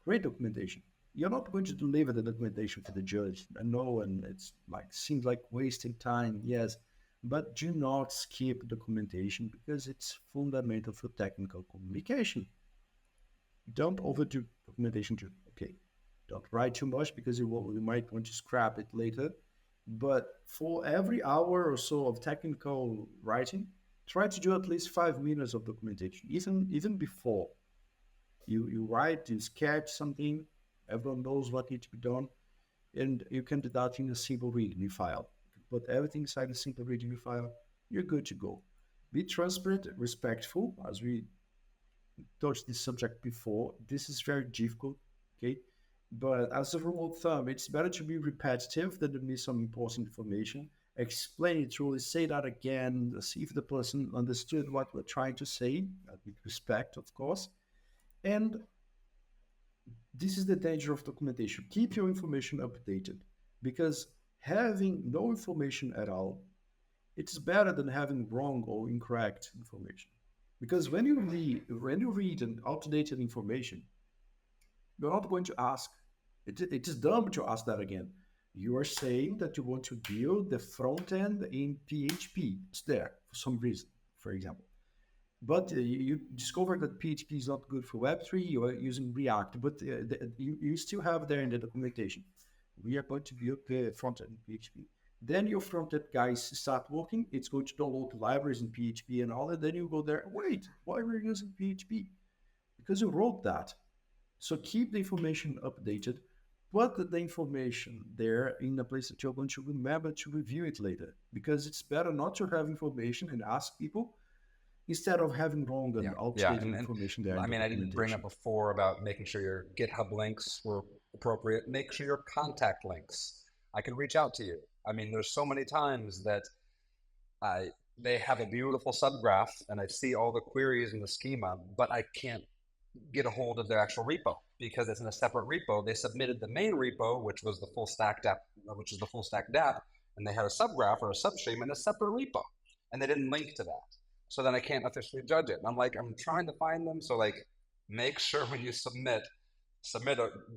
great documentation. You're not going to deliver the documentation to the judge. I know, and it's like seems like wasting time. Yes, but do not skip documentation because it's fundamental for technical communication. Don't overdo documentation too. Okay, don't write too much because you might want to scrap it later. But for every hour or so of technical writing, try to do at least 5 minutes of documentation, even before you write, you sketch something, everyone knows what needs to be done, and you can do that in a simple README file. Put everything inside a simple README file, you're good to go. Be transparent, respectful, as we touched this subject before. This is very difficult, okay? But as a rule of thumb, it's better to be repetitive than to miss some important information. Explain it truly, say that again, see if the person understood what we're trying to say, with respect, of course. And this is the danger of documentation. Keep your information updated because having no information at all, it's better than having wrong or incorrect information. Because when you read an outdated information, you're not going to ask. It is dumb to ask that again. You are saying that you want to build the front end in PHP. It's there for some reason, for example. But you discovered that PHP is not good for Web3. You are using React, but you still have there in the documentation. We are going to build the front end in PHP. Then your front end guys start working. It's going to download the libraries in PHP and all, and then you go there. Wait, why are we using PHP? Because you wrote that. So keep the information updated. Put the information there in a place that you're going to remember to review it later. Because it's better not to have information and ask people instead of having wrong Yeah, and yeah, outdated information there in I the mean, I didn't bring up documentation. before about making sure your GitHub links were appropriate. Make sure your contact links. I can reach out to you. I mean, there's so many times that I they have a beautiful subgraph and I see all the queries in the schema, but I can't get a hold of their actual repo because it's in a separate repo. They submitted the main repo, which was the full stack dApp, which is the full stack dApp, and they had a subgraph or a substream in a separate repo, and they didn't link to that. So then I can't officially judge it. And I'm like, I'm trying to find them. So like, make sure when you submit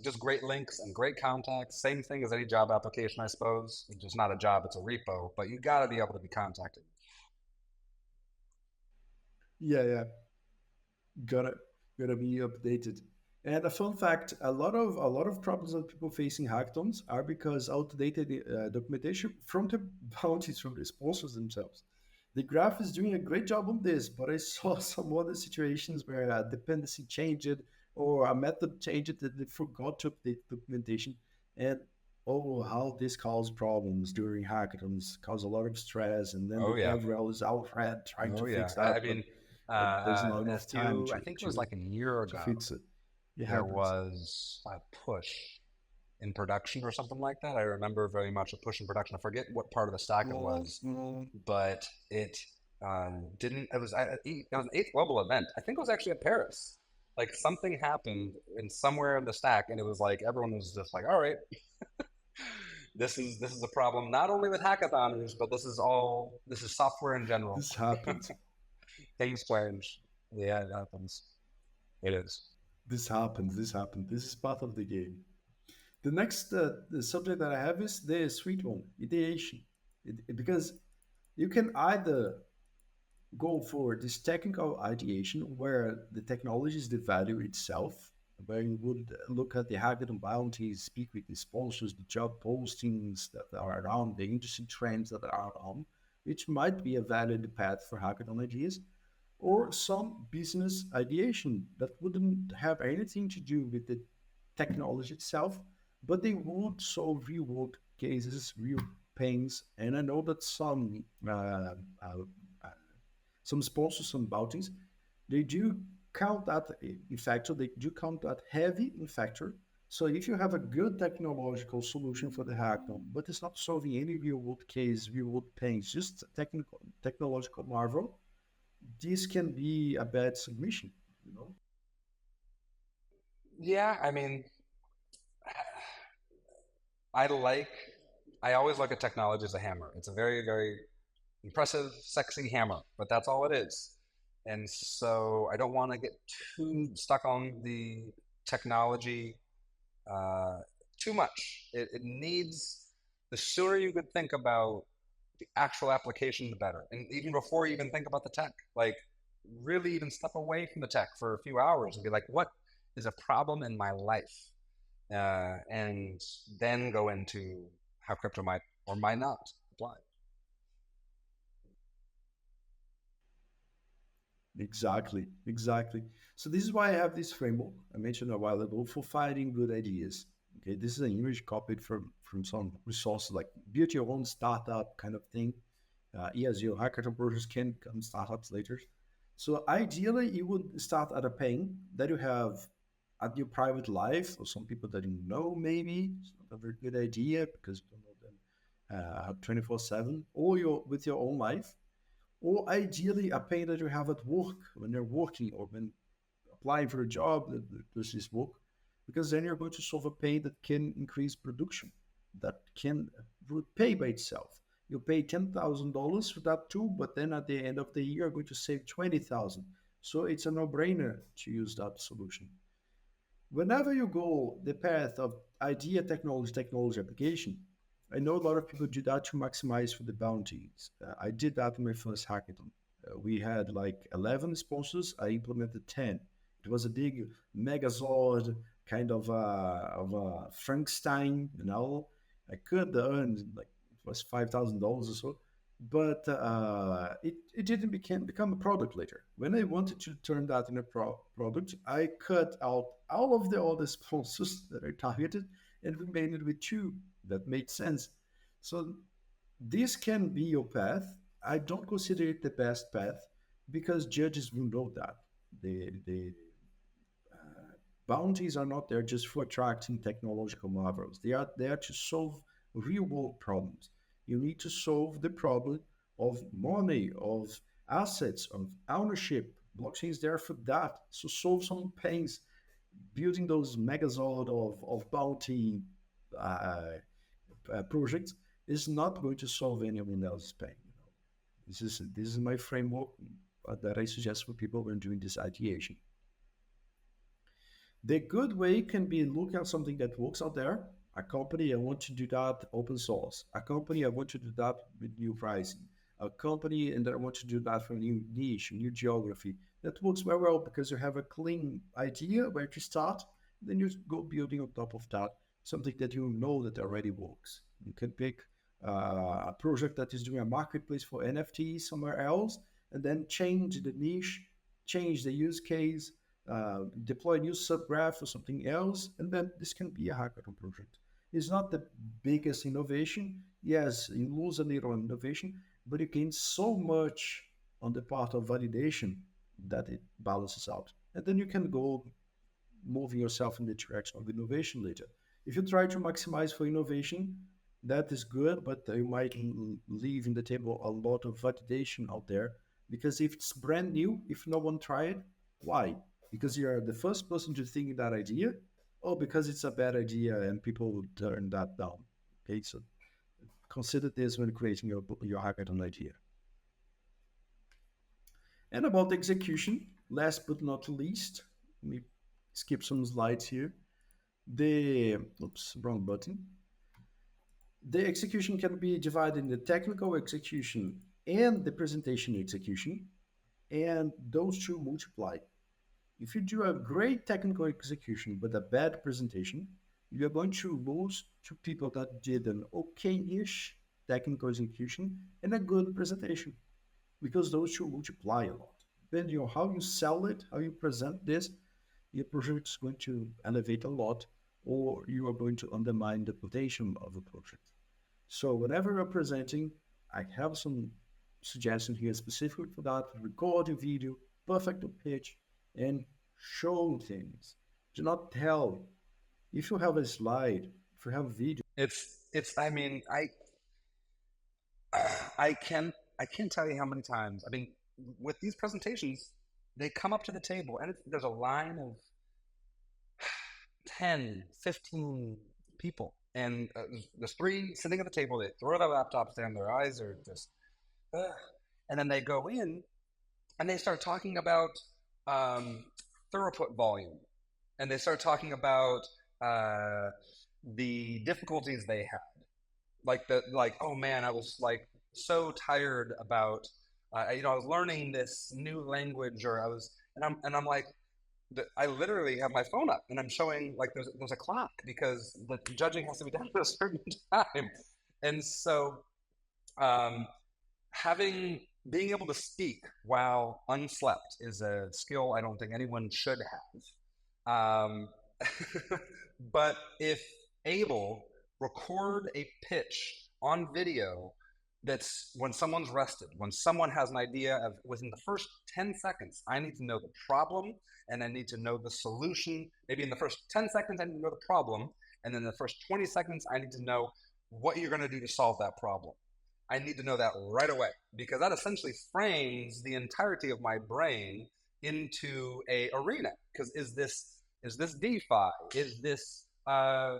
just great links and great contacts. Same thing as any job application, I suppose. It's just not a job; it's a repo. But you got to be able to be contacted. Yeah, yeah. Gotta gotta be updated. And a fun fact: a lot of problems that people face in hackathons are because outdated documentation from the bounties from the sponsors themselves. The graph is doing a great job on this, but I saw some other situations where a dependency changed or a method changed that they forgot to update documentation. And oh, how this causes problems during hackathons, cause a lot of stress, and then the Oh yeah. dev rel is out red trying Oh to yeah. fix that, I mean, but there's not a enough time few. I to think it was to like a year to ago. fix it. It There happens. was a push in production or something like that. I remember very much a push in production. I forget what part of the stack it was, but it didn't. It was an eighth level event. I think it was actually at Paris. Like something happened in somewhere in the stack, and it was like everyone was just like, "All right, this is a problem not only with hackathons, but this is software in general." This happens. Things change. Yeah, it happens. It is. This happens. This happens. This is part of the game. The next the subject that I have is the sweet one, ideation. Because you can either go for this technical ideation where the technology is the value itself, where you would look at the hackathon bounties, speak with the sponsors, the job postings that are around, the industry trends that are on, which might be a valid path for hackathon ideas, or some business ideation that wouldn't have anything to do with the technology itself, but they would solve real world cases, real pains. And I know that uh, some sponsors, some bounties, they do count that in factor, they do count that heavy in factor. So if you have a good technological solution for the hackathon, but it's not solving any real world case, real world pains, just technical technological marvel, this can be a bad submission, you know? Yeah, I mean, I like, I always look at technology as a hammer. It's a very, very impressive, sexy hammer, but that's all it is. And so I don't want to get too stuck on the technology uh, too much. It needs, the sooner you could think about the actual application, the better. And even before you even think about the tech, like really even step away from the tech for a few hours and be like, what is a problem in my life? And then go into how crypto might or might not apply. Exactly, exactly. So this is why I have this framework I mentioned a while ago for finding good ideas. Okay, this is an image copied from some resources like build your own startup kind of thing. Yes, your hackathon projects can become startups later. So ideally, you would start at a pain that you have at your private life, or some people that you know maybe. It's not a very good idea because you don't know them 24/7, or your with your own life, or ideally a pain that you have at work when you're working or when applying for a job that does this work, because then you're going to solve a pain that can increase production, that can pay by itself. You pay $10,000 for that tool, but then at the end of the year, you're going to save 20,000. So it's a no-brainer to use that solution. Whenever you go the path of idea, technology application, I know a lot of people do that to maximize for the bounties. I did that in my first hackathon. We had like 11 sponsors. I implemented 10. It was a big megazord kind of a Frankenstein, you know. I could earn like it was $5,000 or so, but it didn't become a product later. When I wanted to turn that in a product, I cut out all of the other sponsors that I targeted and remained with two that made sense. So this can be your path. I don't consider it the best path because judges will know that. The bounties are not there just for attracting technological marvels. They are there to solve real world problems. You need to solve the problem of money, of assets, of ownership. Blockchain is there for that. So solve some pains. Building those megazord of bounty uh, projects is not going to solve anyone else's pain. You know? This is my framework that I suggest for people when doing this ideation. The good way can be looking at something that works out there. A company, I want to do that open source. A company, I want to do that with new pricing. A company, and I want to do that for a new niche, new geography. That works very well because you have a clean idea where to start. Then you go building on top of that something that you know that already works. You can pick a project that is doing a marketplace for NFTs somewhere else, and then change the niche, change the use case, deploy a new subgraph or something else, and then this can be a hackathon project. It's not the biggest innovation. Yes, you lose a little on innovation, but you gain so much on the part of validation that it balances out. And then you can go moving yourself in the direction of innovation later. If you try to maximize for innovation, that is good, but you might leave in the table a lot of validation out there because if it's brand new, if no one tried, why? Because you're the first person to think that idea, or because it's a bad idea and people will turn that down. Okay, so consider this when creating your hackathon idea. And about execution, last but not least, let me skip some slides here. The oops, wrong button. The execution can be divided in the technical execution and the presentation execution, and those two multiply. If you do a great technical execution but a bad presentation, you're going to lose to people that did an okay-ish technical execution and a good presentation, because those two multiply a lot. Depending on how you sell it, how you present this, your project is going to elevate a lot, or you are going to undermine the potential of a project. So whenever you're presenting, I have some suggestions here specific for that. Record a video, perfect pitch, and show things. Do not tell. If you have a slide, if you have a video. It's. I mean, I can't tell you how many times. I mean, with these presentations, they come up to the table, and there's a line of 10, 15 people, and there's three sitting at the table. They throw their laptops down. Their eyes are just, and then they go in and they start talking about um, throughput volume, and they start talking about the difficulties they had. Like, oh man, I was like so tired about I was learning this new language, or I was, and I'm like, I literally have my phone up and I'm showing like there's a clock because the judging has to be done at a certain time, and so um, having being able to speak while unslept is a skill I don't think anyone should have. But if able, record a pitch on video that's when someone's rested, when someone has an idea of within the first 10 seconds, I need to know the problem and I need to know the solution. Maybe in the first 10 seconds, I need to know the problem. And then the first 20 seconds, I need to know what you're going to do to solve that problem. I need to know that right away because that essentially frames the entirety of my brain into a arena. Because is this DeFi? Is this a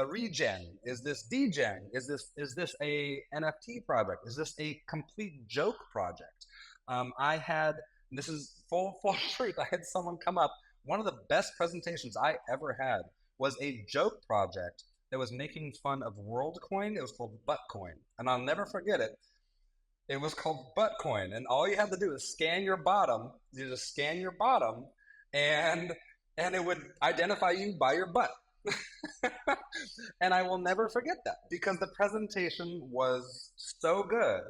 regen? Is this degen? Is this a NFT project? Is this a complete joke project? I had this is full truth. I had someone come up. One of the best presentations I ever had was a joke project that was making fun of WorldCoin. It was called Buttcoin, and I'll never forget it. It was called Buttcoin, and all you had to do is scan your bottom. You just scan your bottom, and it would identify you by your butt. And I will never forget that because the presentation was so good,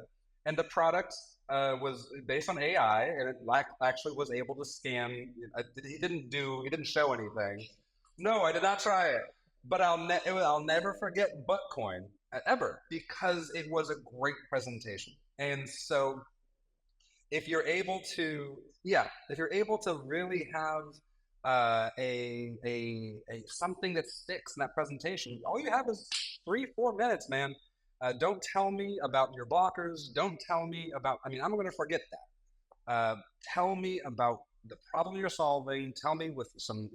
and the product was based on AI, and it actually was able to scan. He didn't show anything. No, I did not try it, but I'll never forget Buttcoin ever because it was a great presentation. And so if you're able to really have a something that sticks in that presentation, all you have is 3-4 minutes, man. Don't tell me about your blockers. Don't tell me about. I mean, I'm going to forget that. Tell me about the problem you're solving. Tell me with some,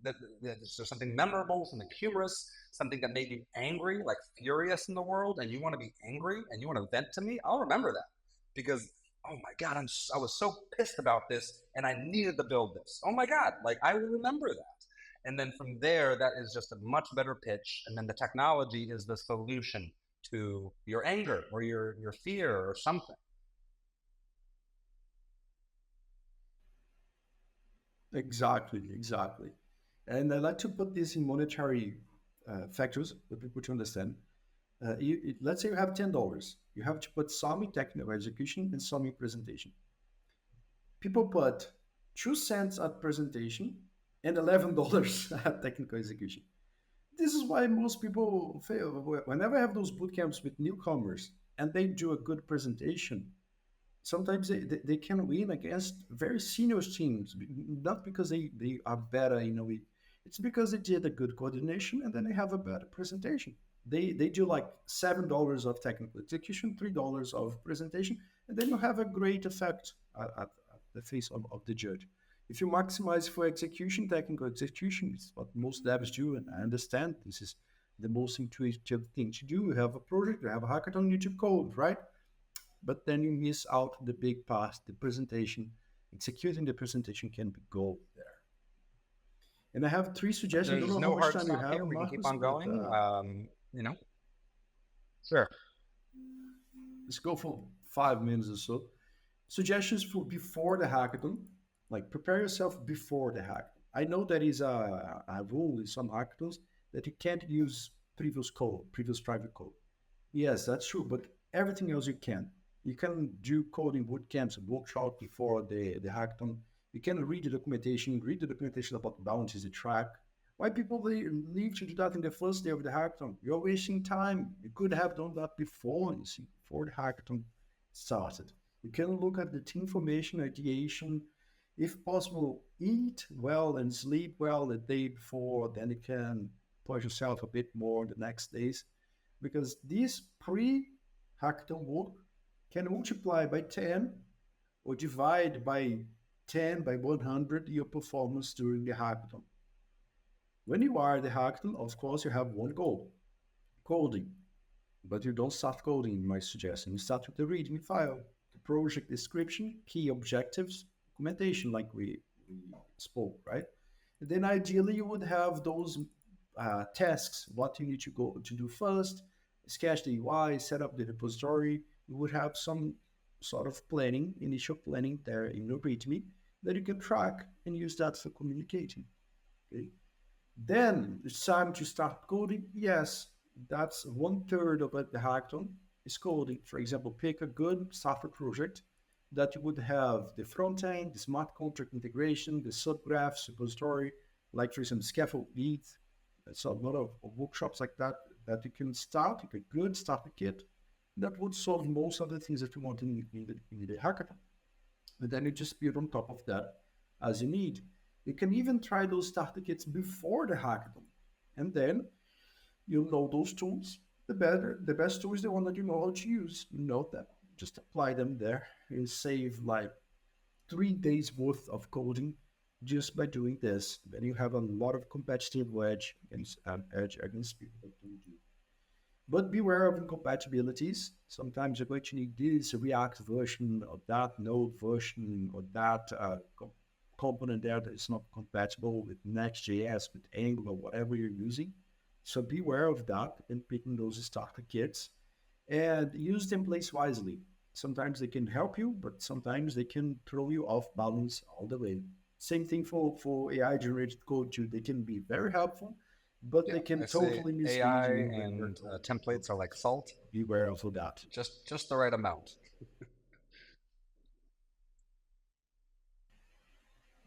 that there's something memorable, something humorous, something that made you angry, like furious in the world, and you want to be angry and you want to vent to me. I'll remember that because oh my god, I was so pissed about this and I needed to build this. Oh my god, like I will remember that. And then from there, that is just a much better pitch. And then the technology is the solution to your anger or your fear or something. Exactly, exactly. And I like to put this in monetary factors for people to understand. Let's say you have $10. You have to put some in technical execution and some in presentation. People put 2 cents at presentation and $11 at technical execution. This is why most people fail. Whenever I have those boot camps with newcomers and they do a good presentation, sometimes they can win against very senior teams, not because they are better in a week. It's because they did a good coordination and then they have a better presentation. They do like $7 of technical execution, $3 of presentation, and then you have a great effect at the face of the judge. If you maximize for execution, technical execution is what most devs do, and I understand this is the most intuitive thing to do. You have a project, you have a hackathon, you need to code, right? But then you miss out the big part, the presentation. Executing the presentation can be gold there. And I have 3 suggestions. I don't There's know how no much hard time you stop have, here. We can keep Marcus, on but going. Sure. let's go for 5 minutes or so. Suggestions for before the hackathon. Like prepare yourself before the hack. I know there is a rule in some hackathons that you can't use previous code, previous private code. Yes, that's true, but everything else you can. You can do coding boot camps and workshops before the hackathon. You can read the documentation about bounties, the track. Why people they need to do that in the first day of the hackathon? You're wasting time. You could have done that before, you see, before the hackathon started. You can look at the team formation, ideation. If possible, eat well and sleep well the day before, then you can push yourself a bit more the next days because this pre-hackathon work can multiply by 10 or divide by 10 by 100 your performance during the hackathon. When you are at the hackathon, of course, you have one goal, coding. But you don't start coding, in my suggestion. You start with the README file, the project description, key objectives, documentation, like we spoke, right? And then ideally, you would have those tasks, what you need to go to do first, sketch the UI, set up the repository. You would have some sort of planning, initial planning there in your README that you can track and use that for communicating. Okay? Then it's time to start coding. Yes, that's 1/3 of the hackathon is coding. For example, pick a good software project that you would have the front end, the smart contract integration, the subgraphs, repository, like for example, scaffold leads. So a lot of workshops like that that you can start, like a good starter kit that would solve most of the things that you want in the hackathon. And then you just build on top of that as you need. You can even try those starter kits before the hackathon. And then you'll know those tools. The best tool is the one that you know how to use. You know that. Just apply them there. You save like 3 days worth of coding just by doing this. Then you have a lot of competitive edge against people that don't do. But beware of incompatibilities. Sometimes you're going to need this React version or that Node version or that component there that is not compatible with Next.js, with Angular, whatever you're using. So beware of that and picking those starter kits and use templates wisely. Sometimes they can help you, but sometimes they can throw you off balance all the way. Same thing for AI generated code too. They can be very helpful, but Yeah, they can I say totally mislead AI you when you're and templates are like salt, beware of that. just the right amount.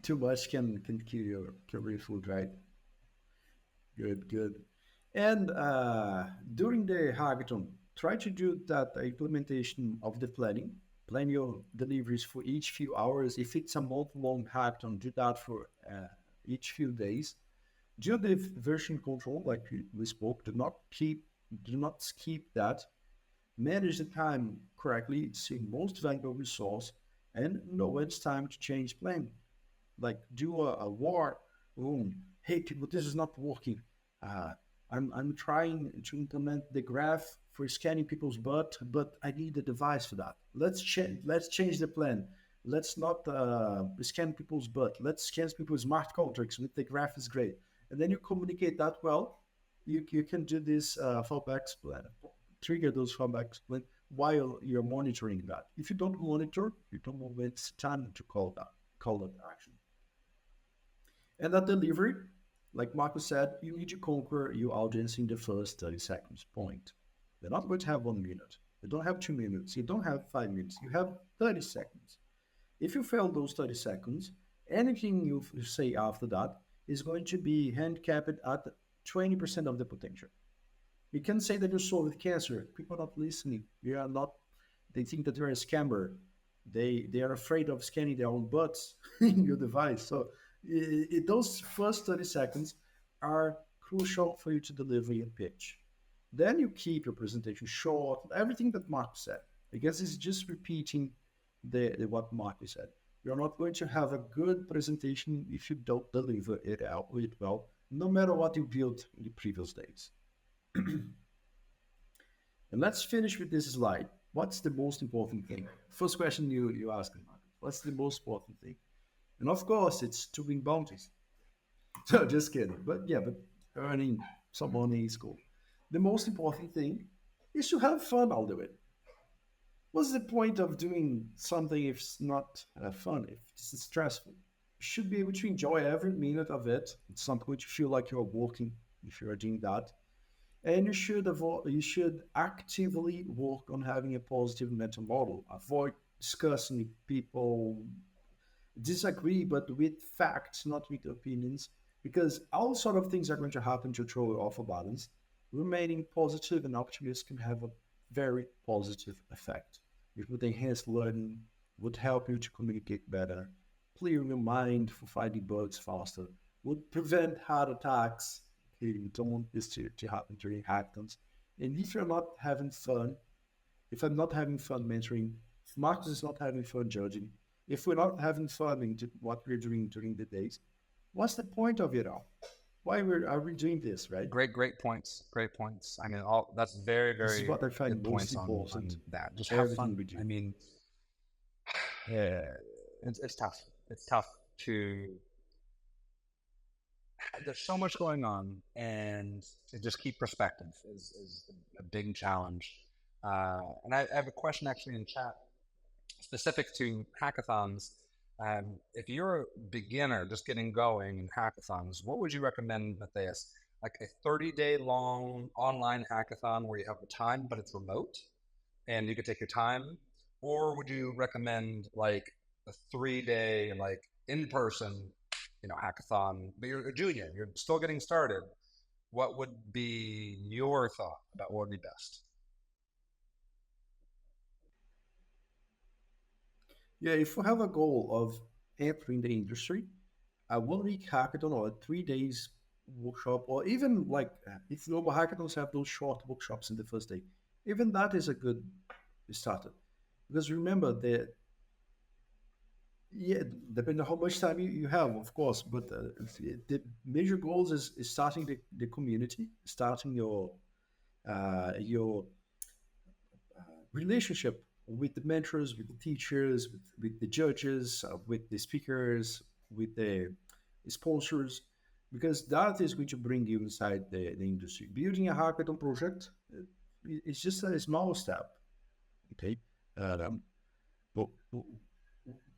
Too much can kill your career food, right? Good, good. And during the hackathon, try to do that implementation of the planning. Plan your deliveries for each few hours. If it's a month-long hackathon, do that for each few days. Do the version control, like we spoke. Do not skip that. Manage the time correctly. It's the most valuable resource, and know when it's time to change plan. Like do a war room. Hey people, this is not working. Uh, I'm trying to implement the graph for scanning people's butt, but I need a device for that. Let's change the plan. Let's not scan people's butt. Let's scan people's smart contracts with the graph is great. And then you communicate that well. You can do this fallbacks plan, trigger those fallbacks plan while you're monitoring that. If you don't monitor, you don't know when it's time to call that action. And that delivery, like Marco said, you need to conquer your audience in the first 30 seconds point. They're not going to have 1 minute. You don't have 2 minutes. You don't have 5 minutes. You have 30 seconds. If you fail those 30 seconds, anything you say after that is going to be handicapped at 20% of the potential. You can say that you solved cancer. People are not listening. They think that you're a scammer. They are afraid of scanning their own butts in your device. So those first 30 seconds are crucial for you to deliver your pitch. Then you keep your presentation short, everything that Mark said. I guess it's just repeating what Mark said. You're not going to have a good presentation if you don't deliver it well, no matter what you built in the previous days. And let's finish with this slide. What's the most important thing? First question you asked me, Mark. What's the most important thing? And of course, it's to win bounties. So just kidding. But earning some money is cool. The most important thing is to have fun all the way. What's the point of doing something if it's not fun, if it's stressful? should be able to enjoy every minute of it. It's not going to feel like you're working if you're doing that. And you should actively work on having a positive mental model. Avoid discussing with people, disagree, but with facts, not with opinions, because all sort of things are going to happen to throw you off a balance. Remaining positive and optimistic can have a very positive effect. It would enhance learning, would help you to communicate better, clear your mind for finding bugs faster, would prevent heart attacks. Okay, you don't want this to happen during hackathons. And if you're not having fun, if I'm not having fun mentoring, if Marcus is not having fun judging, if we're not having fun in what we're doing during the days, what's the point of it all? Why are we doing this, right? Great points. Great points. I mean, all that's very, This is very what I find good most points important. on that. Just have Everything fun. we do. I mean, yeah, it's tough. It's tough to. There's so much going on, and to just keep perspective is a big challenge. And I have a question actually in chat specific to hackathons. If you're a beginner just getting going in hackathons, what would you recommend, Matheus? Like a 30-day long online hackathon where you have the time, but it's remote and you could take your time? Or would you recommend like a 3-day, like in person, hackathon, but you're a junior, you're still getting started? What would be your thought about what would be best? Yeah, if you have a goal of entering the industry, a 1 week hackathon or a 3 days workshop, or even like if global hackathons have those short workshops in the first day, even that is a good starter. Because remember that, yeah, depending on how much time you have, of course, but the major goals is starting the community, starting your relationship with the mentors, with the teachers, with the judges, with the speakers, with the sponsors, because that is going to bring you inside the industry. Building a hackathon project, it's just a small step. Okay. Um, but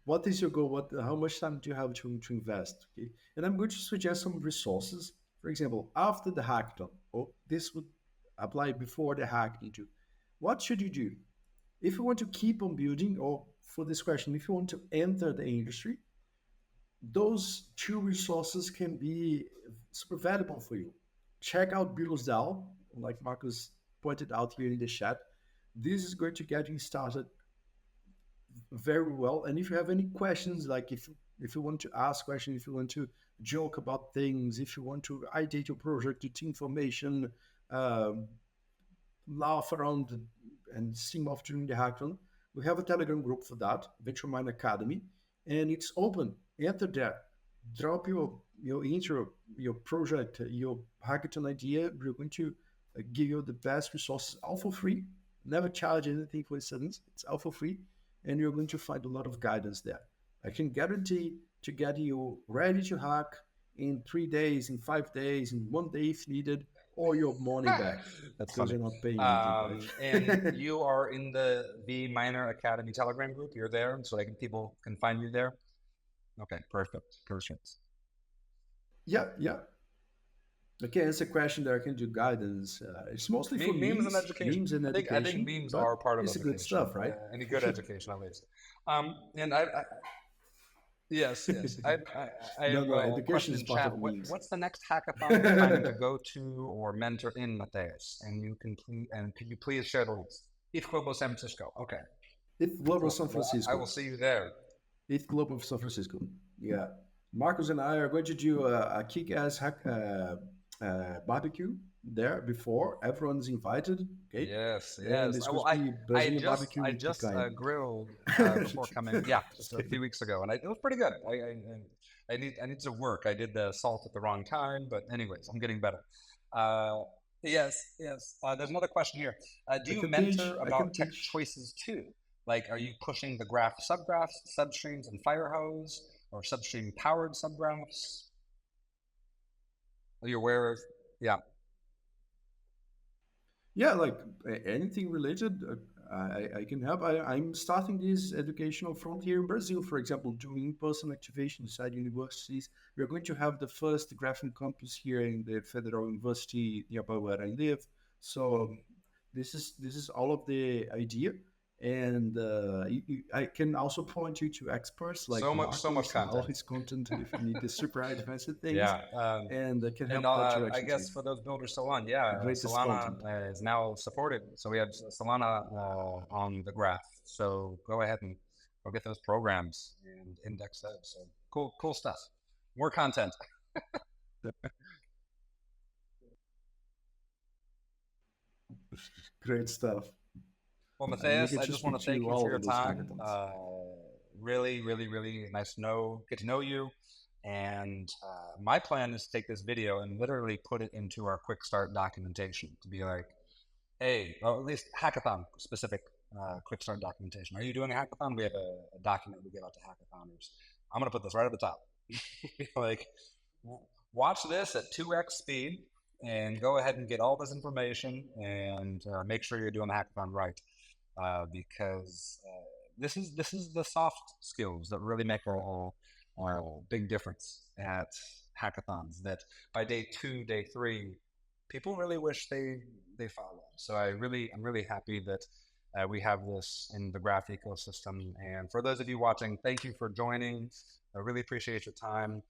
what is your goal? How much time do you have to invest? Okay. And I'm going to suggest some resources. For example, after the hackathon, or this would apply before the hackathon too. What should you do? If you want to keep on building, or for this question, if you want to enter the industry, those two resources can be super valuable for you. Check out Builders DAO, like Marcus pointed out here in the chat. This is going to get you started very well. And if you have any questions, like if you want to ask questions, if you want to joke about things, if you want to ideate your project, get information, um, laugh around and sing off during the hackathon, we have a Telegram group for that, Venture Mind Academy, and it's open. Enter there, drop your intro, your project, your hackathon idea. We're going to give you the best resources, all for free. Never charge anything for instance. It's all for free, and you're going to find a lot of guidance there. I can guarantee to get you ready to hack in 3 days, in 5 days, in 1 day if needed, or your money back. That's Because funny. you're not paying anything, right? And you are in the V Minor Academy Telegram group. You're there, so people can find you there. Okay, perfect. Yeah. I can answer question there. I can do guidance. It's mostly for Memes and education. memes and I think education, memes but are part of it's a good education. stuff, right? Any good education, at least. And yes. I No, have no, a education question is in part chat. of memes. What's the next hackathon you're planning to go to or mentor in, Matheus? And can you please share the links? If Global San Francisco. Okay. It's Global Cool. San Well, I Francisco. will see you there. It's Global San Francisco. Yeah. Marcos and I are going to do a kick-ass barbecue there before. Everyone's invited. Okay. Yes. And it's going Well, to be Brazilian barbecue I with just picanha. grilled before coming. Yeah, just a few weeks ago, and it was pretty good. I need to work. I did the salt at the wrong time, but anyways, I'm getting better. Uh, yes. There's another question here. Do I you can teach. mentor I can about tech teach. choices too? Like, are you pushing the graph subgraphs, substreams, and firehose, or substream powered subgraphs? Are you aware of? Yeah. Yeah, like anything related. I can help. I'm starting this educational front here in Brazil, for example, doing in-person activation inside universities. We're going to have the first graphing campus here in the Federal University nearby where I live. So this is all of the idea, and I can also point you to experts like So much Matheus and all content. his content if you need the super advanced things, Yeah. and I can And help that I direction too. guess for those builders Solana, The greatest Solana content. is now supported. So we have Solana on the graph. So go ahead and go get those programs and index those. So cool stuff. More content. Great stuff. Well, I'm Matthias, eager I to just want speak to to thank you you for all your in those time. hackathons. Really nice get to know you. And my plan is to take this video and literally put it into our quick start documentation to be like, hey, or at least hackathon specific quick start documentation. Are you doing a hackathon? We have a document we give out to hackathoners. I'm going to put this right at the top. Like, watch this at 2x speed and go ahead and get all this information and make sure you're doing the hackathon right because this is the soft skills that really make a big difference at hackathons. That by day 2, day 3, people really wish they followed. So I'm really happy that we have this in the graph ecosystem. And for those of you watching, thank you for joining. I really appreciate your time.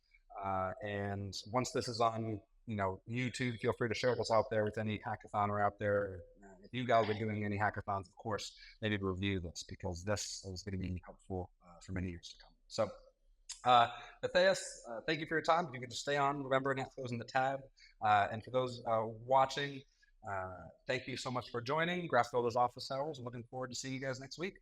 And once this is on, YouTube, feel free to share this out there with any hackathon out there. If you guys are doing any hackathons, of course, maybe review this because this is going to be helpful for many years to come. So, Matthias, thank you for your time. If you could just stay on, remember not closing the tab. And for those watching, thank you so much for joining Graph Builders Office Hours. I'm looking forward to seeing you guys next week.